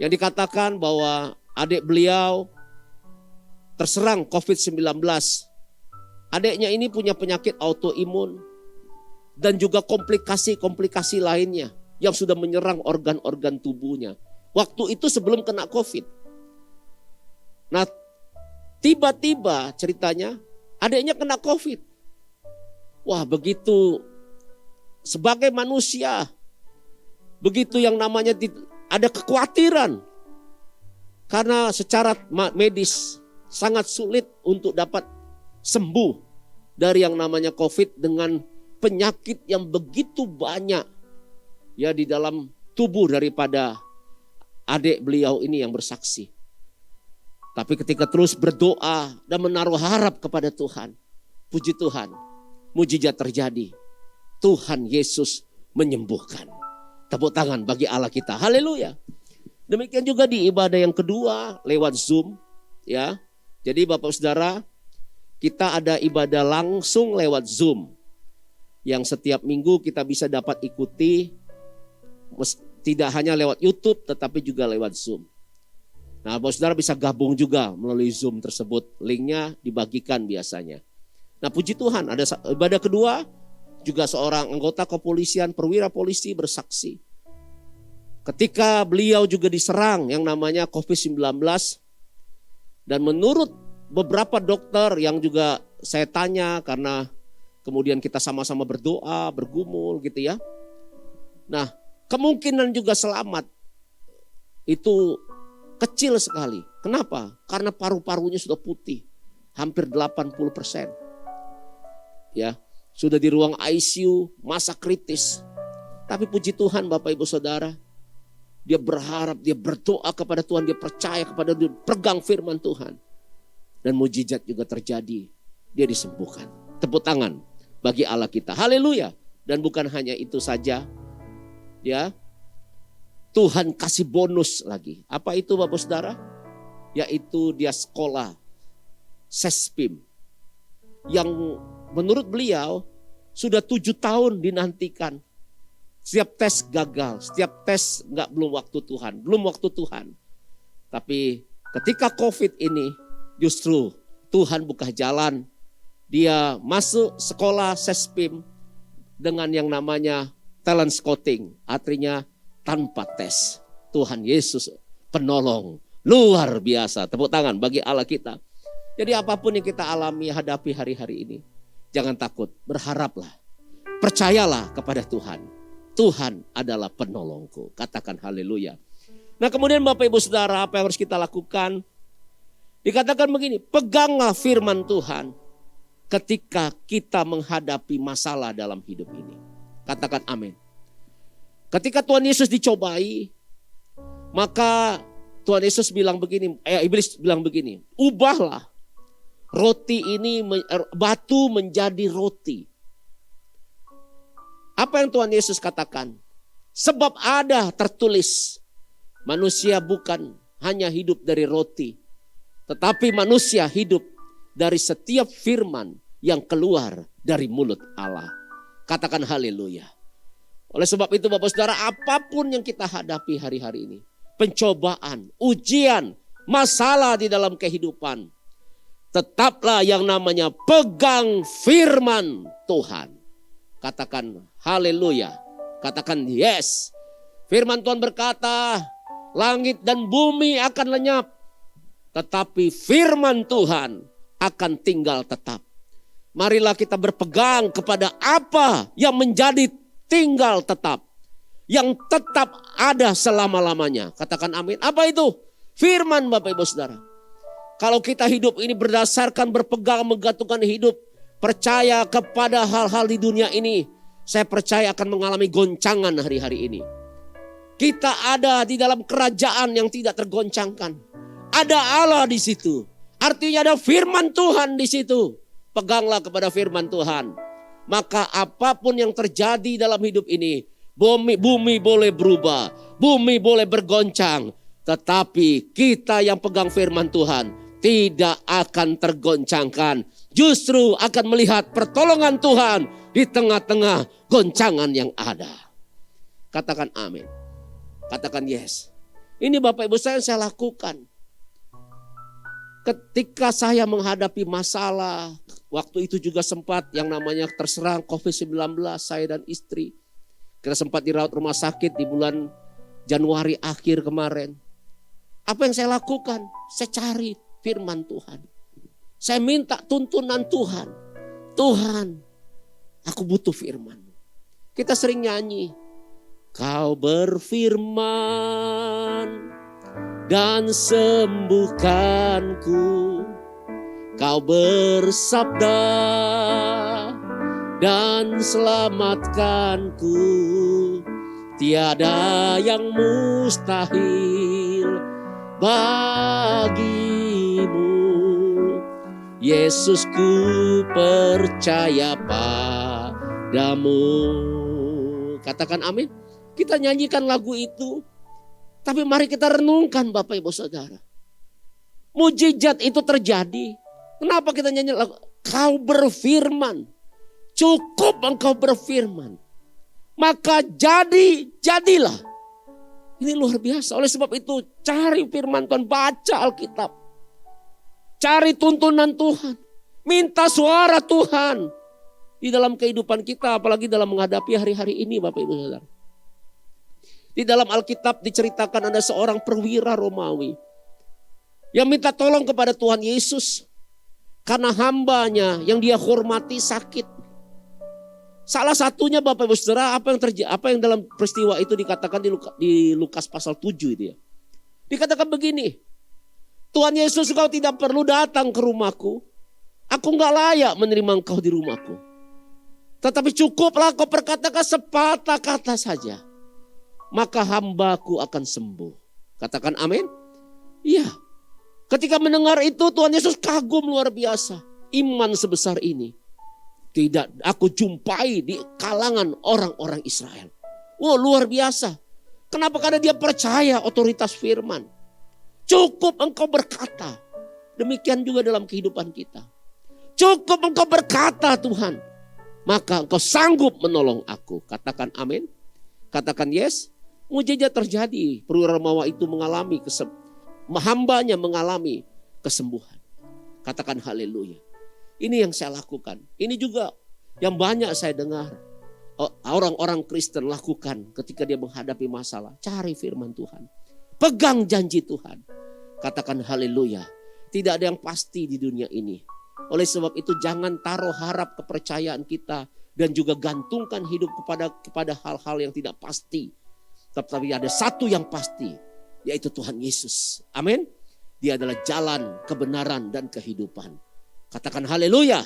Yang dikatakan bahwa adik beliau terserang COVID-19. Adiknya ini punya penyakit autoimun dan juga komplikasi-komplikasi lainnya yang sudah menyerang organ-organ tubuhnya. Waktu itu sebelum kena COVID. Nah, tiba-tiba ceritanya adiknya kena COVID. Wah, begitu sebagai manusia, begitu yang namanya ada kekhawatiran. Karena secara medis sangat sulit untuk dapat sembuh dari yang namanya COVID dengan penyakit yang begitu banyak ya di dalam tubuh daripada adik beliau ini yang bersaksi. Tapi ketika terus berdoa dan menaruh harap kepada Tuhan, puji Tuhan, mujizat terjadi. Tuhan Yesus menyembuhkan. Tepuk tangan bagi Allah kita. Haleluya. Demikian juga di ibadah yang kedua lewat Zoom, ya. Jadi Bapak Saudara, kita ada ibadah langsung lewat Zoom yang setiap minggu kita bisa dapat ikuti, tidak hanya lewat YouTube tetapi juga lewat Zoom. Nah, Bapak Saudara bisa gabung juga melalui Zoom tersebut. Linknya dibagikan biasanya. Nah, puji Tuhan, ada ibadah kedua juga seorang anggota kepolisian, perwira polisi bersaksi. Ketika beliau juga diserang yang namanya COVID-19, dan menurut beberapa dokter yang juga saya tanya karena kemudian kita sama-sama berdoa, bergumul gitu ya. Nah, kemungkinan juga selamat itu kecil sekali. Kenapa? Karena paru-parunya sudah putih. Hampir 80%. Ya, sudah di ruang ICU, masa kritis. Tapi puji Tuhan Bapak Ibu Saudara, dia berharap, dia berdoa kepada Tuhan, dia percaya kepada Dia, pegang firman Tuhan. Dan mujizat juga terjadi. Dia disembuhkan. Tepuk tangan bagi Allah kita. Haleluya. Dan bukan hanya itu saja. Ya, Tuhan kasih bonus lagi. Apa itu Bapak Saudara? Yaitu dia sekolah Sespim. Yang menurut beliau sudah 7 tahun dinantikan. Setiap tes gagal, setiap tes belum waktu Tuhan. Tapi ketika COVID ini justru Tuhan buka jalan. Dia masuk sekolah Sespim dengan yang namanya talent scouting. Artinya tanpa tes. Tuhan Yesus penolong. Luar biasa. Tepuk tangan bagi Allah kita. Jadi apapun yang kita alami, hadapi hari-hari ini. Jangan takut, berharaplah. Percayalah kepada Tuhan. Tuhan adalah penolongku. Katakan haleluya. Nah kemudian Bapak Ibu Saudara, apa yang harus kita lakukan? Dikatakan begini, peganglah firman Tuhan ketika kita menghadapi masalah dalam hidup ini. Katakan amin. Ketika Tuhan Yesus dicobai, maka Tuhan Yesus bilang begini, iblis bilang begini, ubahlah roti ini, batu menjadi roti. Apa yang Tuhan Yesus katakan? Sebab ada tertulis, manusia bukan hanya hidup dari roti, tetapi manusia hidup dari setiap firman yang keluar dari mulut Allah. Katakan haleluya. Oleh sebab itu Bapak Saudara, apapun yang kita hadapi hari-hari ini, pencobaan, ujian, masalah di dalam kehidupan, tetaplah yang namanya pegang firman Tuhan. Katakan haleluya. Katakan yes. Firman Tuhan berkata, langit dan bumi akan lenyap, tetapi firman Tuhan akan tinggal tetap. Marilah kita berpegang kepada apa yang menjadi tinggal tetap. Yang tetap ada selama-lamanya. Katakan amin. Apa itu? Firman Bapak Ibu Saudara. Kalau kita hidup ini berdasarkan berpegang menggantungkan hidup. Percaya kepada hal-hal di dunia ini. Saya percaya akan mengalami goncangan hari-hari ini. Kita ada di dalam kerajaan yang tidak tergoncangkan. Ada Allah di situ. Artinya ada firman Tuhan di situ. Peganglah kepada firman Tuhan. Maka apapun yang terjadi dalam hidup ini. Bumi boleh berubah. Bumi boleh bergoncang. Tetapi kita yang pegang firman Tuhan tidak akan tergoncangkan. Justru akan melihat pertolongan Tuhan di tengah-tengah goncangan yang ada. Katakan amin. Katakan yes. Ini Bapak Ibu saya lakukan. Ketika saya menghadapi masalah, waktu itu juga sempat yang namanya terserang COVID-19, saya dan istri. Kita sempat dirawat rumah sakit di bulan Januari akhir kemarin. Apa yang saya lakukan? Saya cari firman Tuhan. Saya minta tuntunan Tuhan. Tuhan, aku butuh firman. Kita sering nyanyi. Kau berfirman dan sembuhkanku. Kau bersabda dan selamatkanku. Tiada yang mustahil bagimu. Yesus, ku percaya padamu. Katakan amin. Kita nyanyikan lagu itu. Tapi mari kita renungkan Bapak Ibu Saudara. Mujizat itu terjadi. Kenapa kita nyanyi lagu? Kau berfirman. Cukup engkau berfirman. Maka jadilah. Ini luar biasa. Oleh sebab itu cari firman Tuhan. Baca Alkitab. Cari tuntunan Tuhan. Minta suara Tuhan. Di dalam kehidupan kita. Apalagi dalam menghadapi hari-hari ini Bapak Ibu Saudara. Di dalam Alkitab diceritakan ada seorang perwira Romawi. Yang minta tolong kepada Tuhan Yesus. Karena hambanya yang dia hormati sakit. Salah satunya Bapak Ibu Saudara, apa yang dalam peristiwa itu dikatakan di Lukas pasal 7 itu ya. Dikatakan begini, Tuhan Yesus, kau tidak perlu datang ke rumahku. Aku gak layak menerima engkau di rumahku. Tetapi cukuplah kau perkatakan sepatah kata saja. Maka hambaku akan sembuh. Katakan amin. Iya. Ketika mendengar itu Tuhan Yesus kagum luar biasa. Iman sebesar ini. Tidak aku jumpai di kalangan orang-orang Israel. Wah luar biasa. Kenapa? Karena dia percaya otoritas firman. Cukup engkau berkata. Demikian juga dalam kehidupan kita. Cukup engkau berkata Tuhan. Maka engkau sanggup menolong aku. Katakan amin. Katakan yes. Mujizat terjadi. Perwira Romawi itu mengalami hambanya mengalami kesembuhan. Katakan haleluya. Ini yang saya lakukan. Ini juga yang banyak saya dengar. Orang-orang Kristen lakukan ketika dia menghadapi masalah. Cari firman Tuhan. Pegang janji Tuhan. Katakan haleluya. Tidak ada yang pasti di dunia ini. Oleh sebab itu jangan taruh harap kepercayaan kita. Dan juga gantungkan hidup kepada hal-hal yang tidak pasti. Tetapi ada satu yang pasti. Yaitu Tuhan Yesus. Amin. Dia adalah jalan, kebenaran, dan kehidupan. Katakan haleluya.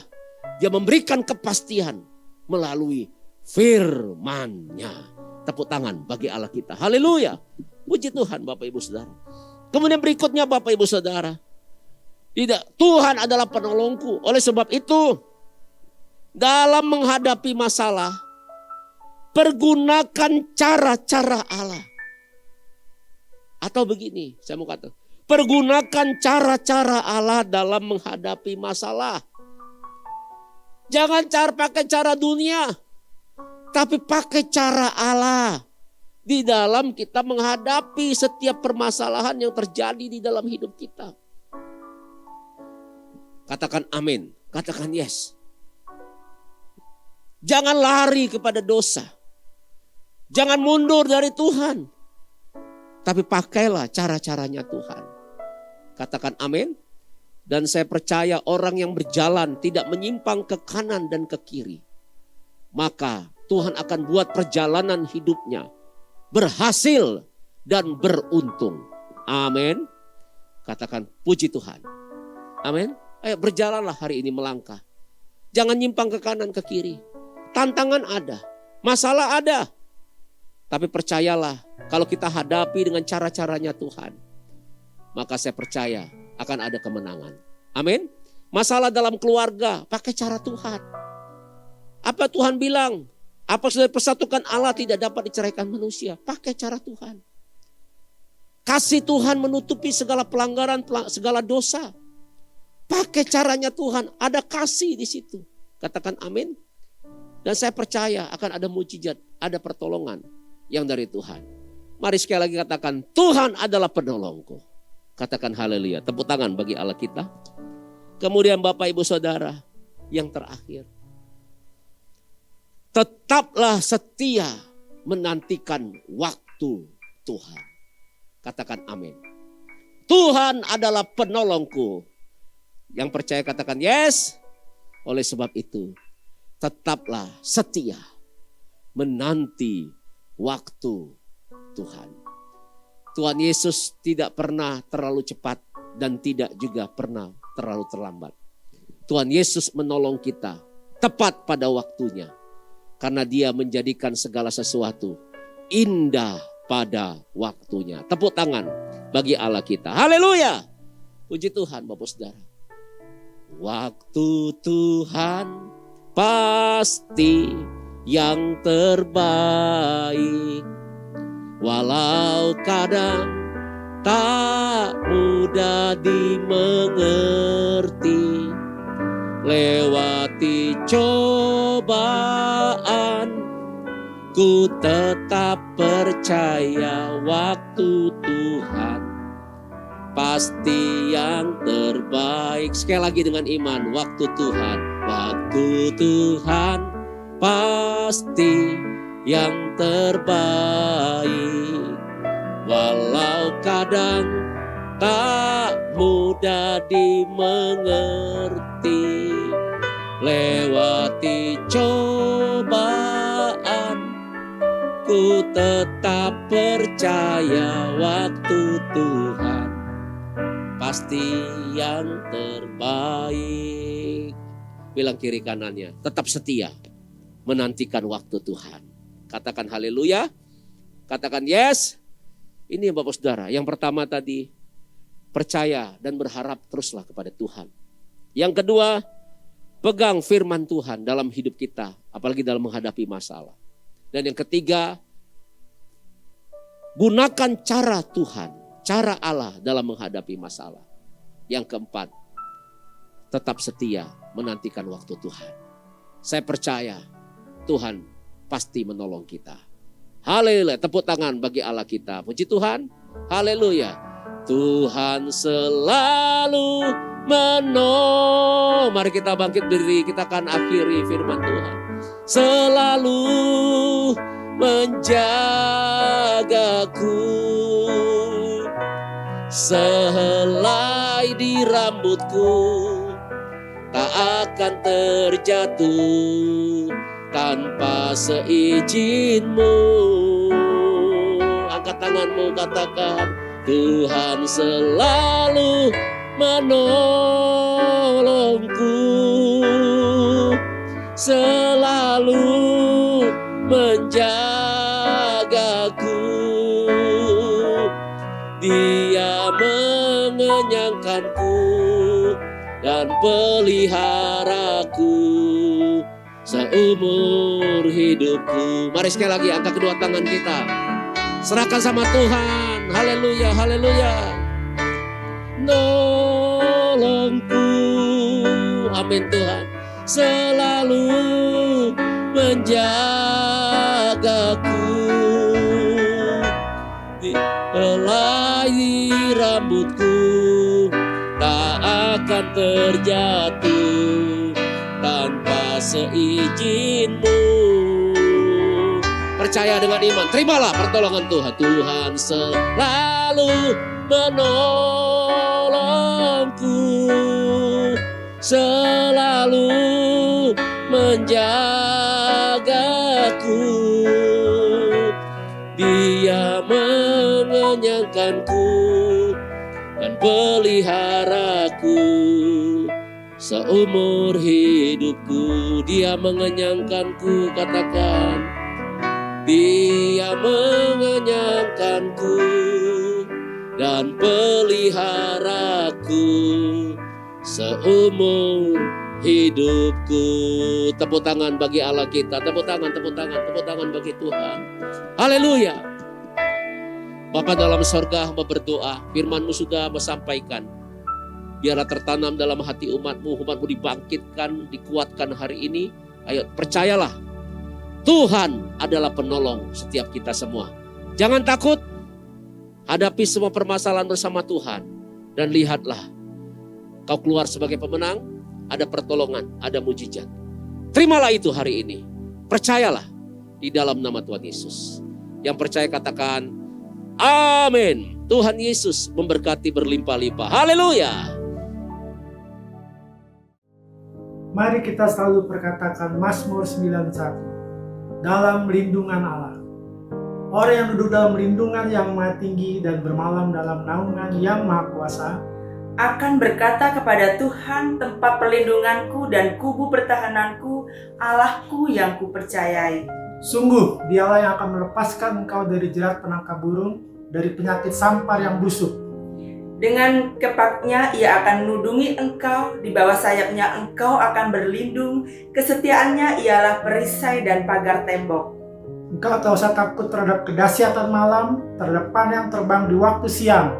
Dia memberikan kepastian melalui firman-Nya. Tepuk tangan bagi Allah kita. Haleluya. Puji Tuhan Bapak Ibu Saudara. Kemudian berikutnya Bapak Ibu Saudara. Tidak, Tuhan adalah penolongku. Oleh sebab itu, dalam menghadapi masalah, pergunakan cara-cara Allah. Atau begini, saya mau kata, pergunakan cara-cara Allah dalam menghadapi masalah. Jangan pakai cara dunia, tapi pakai cara Allah. Di dalam kita menghadapi setiap permasalahan yang terjadi di dalam hidup kita. Katakan amin, katakan yes. Jangan lari kepada dosa. Jangan mundur dari Tuhan. Tapi pakailah cara-caranya Tuhan. Katakan amin. Dan saya percaya orang yang berjalan tidak menyimpang ke kanan dan ke kiri. Maka Tuhan akan buat perjalanan hidupnya berhasil dan beruntung. Amin. Katakan puji Tuhan. Amin. Ayo berjalanlah hari ini melangkah. Jangan nyimpang ke kanan ke kiri. Tantangan ada. Masalah ada. Tapi percayalah, kalau kita hadapi dengan cara-caranya Tuhan, maka saya percaya akan ada kemenangan. Amin. Masalah dalam keluarga, pakai cara Tuhan. Apa Tuhan bilang? Apa sudah persatukan Allah tidak dapat diceraikan manusia? Pakai cara Tuhan. Kasih Tuhan menutupi segala pelanggaran, segala dosa. Pakai caranya Tuhan, ada kasih di situ. Katakan amin. Dan saya percaya akan ada mujizat, ada pertolongan yang dari Tuhan. Mari sekali lagi katakan, Tuhan adalah penolongku. Katakan haleluya. Tepuk tangan bagi Allah kita. Kemudian Bapak Ibu Saudara, yang terakhir. Tetaplah setia menantikan waktu Tuhan. Katakan amin. Tuhan adalah penolongku. Yang percaya katakan yes. Oleh sebab itu, tetaplah setia menanti waktu Tuhan. Tuhan Yesus tidak pernah terlalu cepat dan tidak juga pernah terlalu terlambat. Tuhan Yesus menolong kita tepat pada waktunya. Karena dia menjadikan segala sesuatu indah pada waktunya. Tepuk tangan bagi Allah kita. Haleluya. Puji Tuhan Bapak Saudara. Waktu Tuhan pasti yang terbaik. Walau kadang tak mudah dimengerti, lewati cobaan, ku tetap percaya waktu Tuhan pasti yang terbaik. Sekali lagi dengan iman, waktu Tuhan, waktu Tuhan pasti yang terbaik. Walau kadang tak mudah dimengerti, lewati cobaan, ku tetap percaya waktu Tuhan pasti yang terbaik. Bilang kiri kanannya, tetap setia menantikan waktu Tuhan. Katakan haleluya, katakan yes. Ini Bapak Saudara, yang pertama tadi, percaya dan berharap teruslah kepada Tuhan. Yang kedua, pegang firman Tuhan dalam hidup kita, apalagi dalam menghadapi masalah. Dan yang ketiga, gunakan cara Tuhan, cara Allah dalam menghadapi masalah. Yang keempat, tetap setia menantikan waktu Tuhan. Saya percaya Tuhan pasti menolong kita. Haleluya, tepuk tangan bagi Allah kita. Puji Tuhan, haleluya. Tuhan selalu menolong. Mari kita bangkit berdiri, kita akan akhiri firman Tuhan. Selalu menjagaku, sehelai di rambutku tak akan terjatuh tanpa seizin-Mu. Angkat tanganmu, katakan, Tuhan selalu menolongku, selalu menjagaku. Dia mengenyangkanku dan peliharaku seumur hidupku. Mari sekali lagi angkat kedua tangan kita, serahkan sama Tuhan. Haleluya, haleluya. Nolongku, amin Tuhan, selalu menjagaku. Helai rambutku tak akan terjatuh tanpa seizin-Mu. Percaya dengan iman, terimalah pertolongan Tuhan. Tuhan selalu menolongku, selalu menjagaku. Dia mengenyangkanku dan peliharaku seumur hidupku. Dia mengenyangkanku, katakan, Dia mengenyangkanku dan peliharaku seumur hidupku. Tepuk tangan bagi Allah kita, tepuk tangan bagi Tuhan. Haleluya. Bapa dalam sorga, hamba berdoa, firman-Mu sudah menyampaikan, biarlah tertanam dalam hati umat-Mu, umat-Mu dibangkitkan, dikuatkan hari ini. Ayo percayalah, Tuhan adalah penolong setiap kita semua. Jangan takut, hadapi semua permasalahan bersama Tuhan. Dan lihatlah, kau keluar sebagai pemenang, ada pertolongan, ada mujizat. Terimalah itu hari ini. Percayalah di dalam nama Tuhan Yesus. Yang percaya katakan, amin. Tuhan Yesus memberkati berlimpah-limpah. Haleluya. Mari kita selalu perkatakan Mazmur 91. Dalam lindungan Allah. Orang yang duduk dalam lindungan yang maha tinggi dan bermalam dalam naungan yang maha kuasa akan berkata kepada Tuhan, tempat perlindunganku dan kubu pertahananku, Allahku yang kupercayai. Sungguh, Dialah yang akan melepaskan engkau dari jerat penangkap burung, dari penyakit sampar yang busuk. Dengan kepaknya ia akan menudungi engkau, di bawah sayapnya engkau akan berlindung, kesetiaannya ialah perisai dan pagar tembok. Engkau tak usah takut terhadap kedahsyatan malam, terhadap panah yang terbang di waktu siang,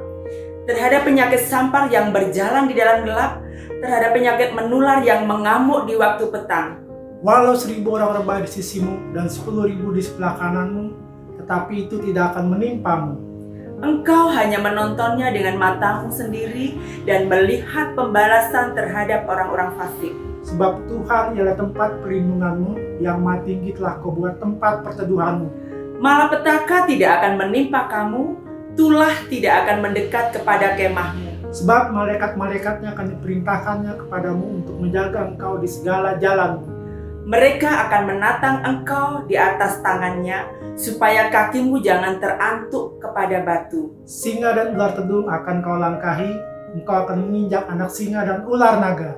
Terhadap penyakit sampar yang berjalan di dalam gelap, terhadap penyakit menular yang mengamuk di waktu petang. walau 1000 orang rebah di sisimu dan 10.000 di sebelah kananmu, tetapi itu tidak akan menimpamu. Engkau hanya menontonnya dengan matamu sendiri dan melihat pembalasan terhadap orang-orang fasik. Sebab Tuhan ialah tempat perlindunganmu, yang Maha Tinggi telah kau buat tempat perteduhanmu. Malapetaka tidak akan menimpa kamu, tulah tidak akan mendekat kepada kemahmu. Sebab malaikat-malaikatnya akan diperintahkannya kepadamu untuk menjaga engkau di segala jalanmu. Mereka akan menatang engkau di atas tangannya, supaya kakimu jangan terantuk kepada batu. Singa dan ular tedung akan kau langkahi, engkau akan menginjak anak singa dan ular naga.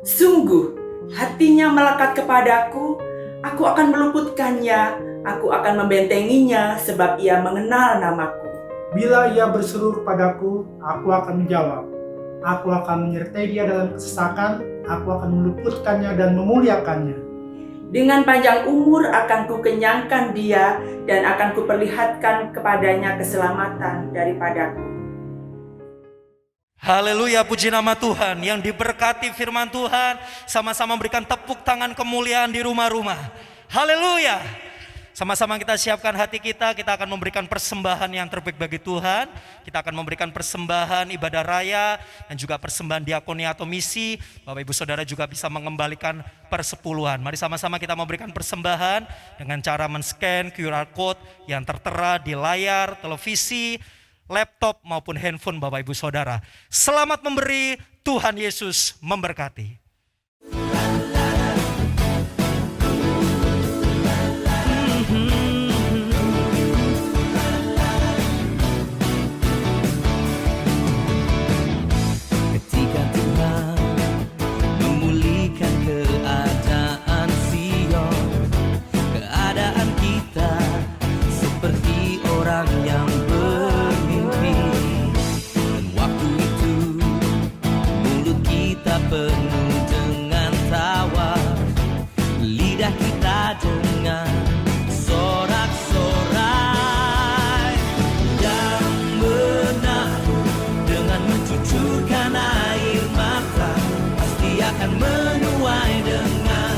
Sungguh, hatinya melekat kepadaku, aku akan meluputkannya, aku akan membentenginya, sebab ia mengenal namaku. Bila ia berseru kepadaku, aku akan menjawab. Aku akan menyertai dia dalam kesesakan, aku akan meluputkannya dan memuliakannya. Dengan panjang umur akan kukenyangkan dia, dan akan kuperlihatkan kepadanya keselamatan daripadaku. Haleluya, puji nama Tuhan. Yang diberkati firman Tuhan, sama-sama memberikan tepuk tangan kemuliaan di rumah-rumah. Haleluya. Sama-sama kita siapkan hati kita akan memberikan persembahan yang terbaik bagi Tuhan. Kita akan memberikan persembahan ibadah raya dan juga persembahan diakoni atau misi. Bapak Ibu Saudara juga bisa mengembalikan persepuluhan. Mari sama-sama kita memberikan persembahan dengan cara men-scan QR Code yang tertera di layar televisi, laptop maupun handphone Bapak Ibu Saudara. Selamat memberi, Tuhan Yesus memberkati. Ketika Tuhan memulihkan keadaan Sion, keadaan kita seperti orang yang bermimpi. Dan waktu itu mulut kita penuh dengan tawa, lidah kita dengan sorak-sorai, yang menabur dengan mencucurkan air mata pasti akan menuai dengan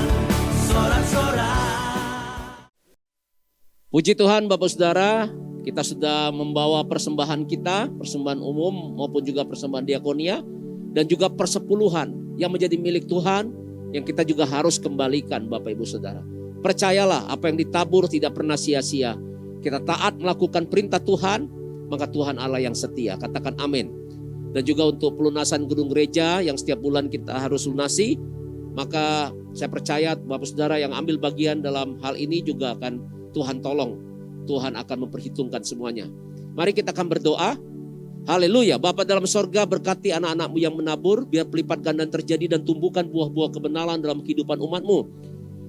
sorak-sorai. Puji Tuhan Bapak Saudara, kita sudah membawa persembahan kita, persembahan umum maupun juga persembahan diakonia dan juga persepuluhan yang menjadi milik Tuhan yang kita juga harus kembalikan Bapak Ibu Saudara. Percayalah apa yang ditabur tidak pernah sia-sia. Kita taat melakukan perintah Tuhan, maka Tuhan Allah yang setia. Katakan amin. Dan juga untuk pelunasan gedung gereja yang setiap bulan kita harus lunasi, maka saya percaya Bapak Saudara yang ambil bagian dalam hal ini juga akan Tuhan tolong. Tuhan akan memperhitungkan semuanya. Mari kita akan berdoa. Haleluya. Bapa dalam sorga, berkati anak-anak-Mu yang menabur, biar pelipat ganda terjadi dan tumbuhkan buah-buah kebenaran dalam kehidupan umat-Mu.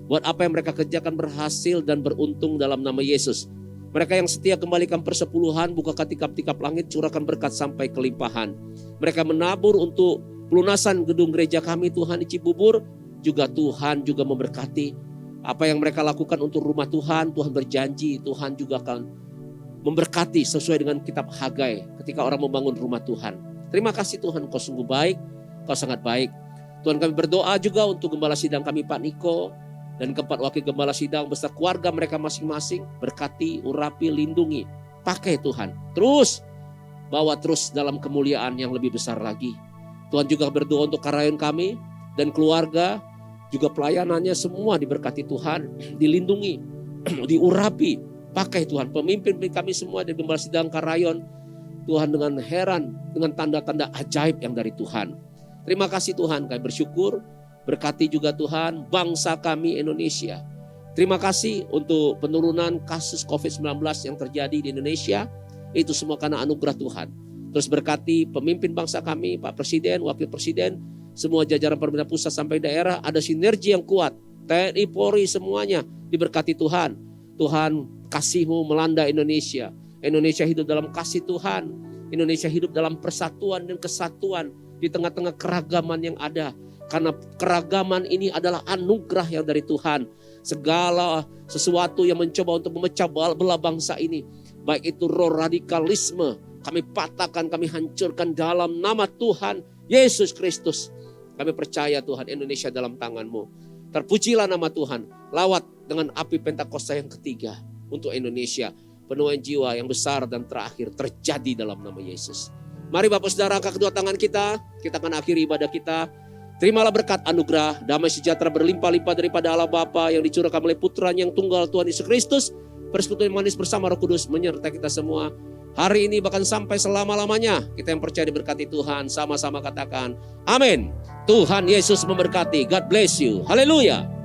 Buat apa yang mereka kerjakan berhasil dan beruntung dalam nama Yesus. Mereka yang setia kembalikan persepuluhan, bukakan tikap-tikap langit, curahkan berkat sampai kelimpahan. Mereka menabur untuk pelunasan gedung gereja kami Tuhan di Cibubur, juga Tuhan juga memberkati. Apa yang mereka lakukan untuk rumah Tuhan, Tuhan berjanji Tuhan juga akan memberkati sesuai dengan kitab Hagai ketika orang membangun rumah Tuhan. Terima kasih Tuhan, Kau sungguh baik, Kau sangat baik. Tuhan, kami berdoa juga untuk gembala sidang kami Pak Niko dan keempat wakil gembala sidang beserta keluarga mereka masing-masing. Berkati, urapi, lindungi. Pakai Tuhan. Terus bawa terus dalam kemuliaan yang lebih besar lagi. Tuhan juga berdoa untuk karyawan kami dan keluarga, juga pelayanannya semua diberkati Tuhan, dilindungi, diurapi. Pakai Tuhan, pemimpin kami semua di gembala sidang Karayon, Tuhan dengan heran, dengan tanda-tanda ajaib yang dari Tuhan. Terima kasih Tuhan, kami bersyukur. Berkati juga Tuhan bangsa kami Indonesia. Terima kasih untuk penurunan kasus COVID-19 yang terjadi di Indonesia. Itu semua karena anugerah Tuhan. Terus berkati pemimpin bangsa kami, Pak Presiden, Wakil Presiden, semua jajaran pemerintah pusat sampai daerah, ada sinergi yang kuat. TNI, Polri, semuanya diberkati Tuhan. Tuhan, kasih-Mu melanda Indonesia. Indonesia hidup dalam kasih Tuhan. Indonesia hidup dalam persatuan dan kesatuan di tengah-tengah keragaman yang ada. Karena keragaman ini adalah anugerah yang dari Tuhan. Segala sesuatu yang mencoba untuk memecah belah bangsa ini, baik itu roh radikalisme, kami patahkan, kami hancurkan dalam nama Tuhan Yesus Kristus. Kami percaya Tuhan, Indonesia dalam tangan-Mu. Terpujilah nama Tuhan. Lawat dengan api Pentakosta yang ketiga untuk Indonesia. Penuaian jiwa yang besar dan terakhir terjadi dalam nama Yesus. Mari Bapak Saudara, angkat kedua tangan kita akan akhiri ibadah kita. Terimalah berkat anugerah, damai sejahtera berlimpah-limpah daripada Allah Bapa yang dicurahkan oleh Putranya yang tunggal Tuhan Yesus Kristus. Persekutuan manis bersama Roh Kudus menyertai kita semua. Hari ini bahkan sampai selama-lamanya. Kita yang percaya diberkati Tuhan, sama-sama katakan amin. Tuhan Yesus memberkati. God bless you. Haleluya.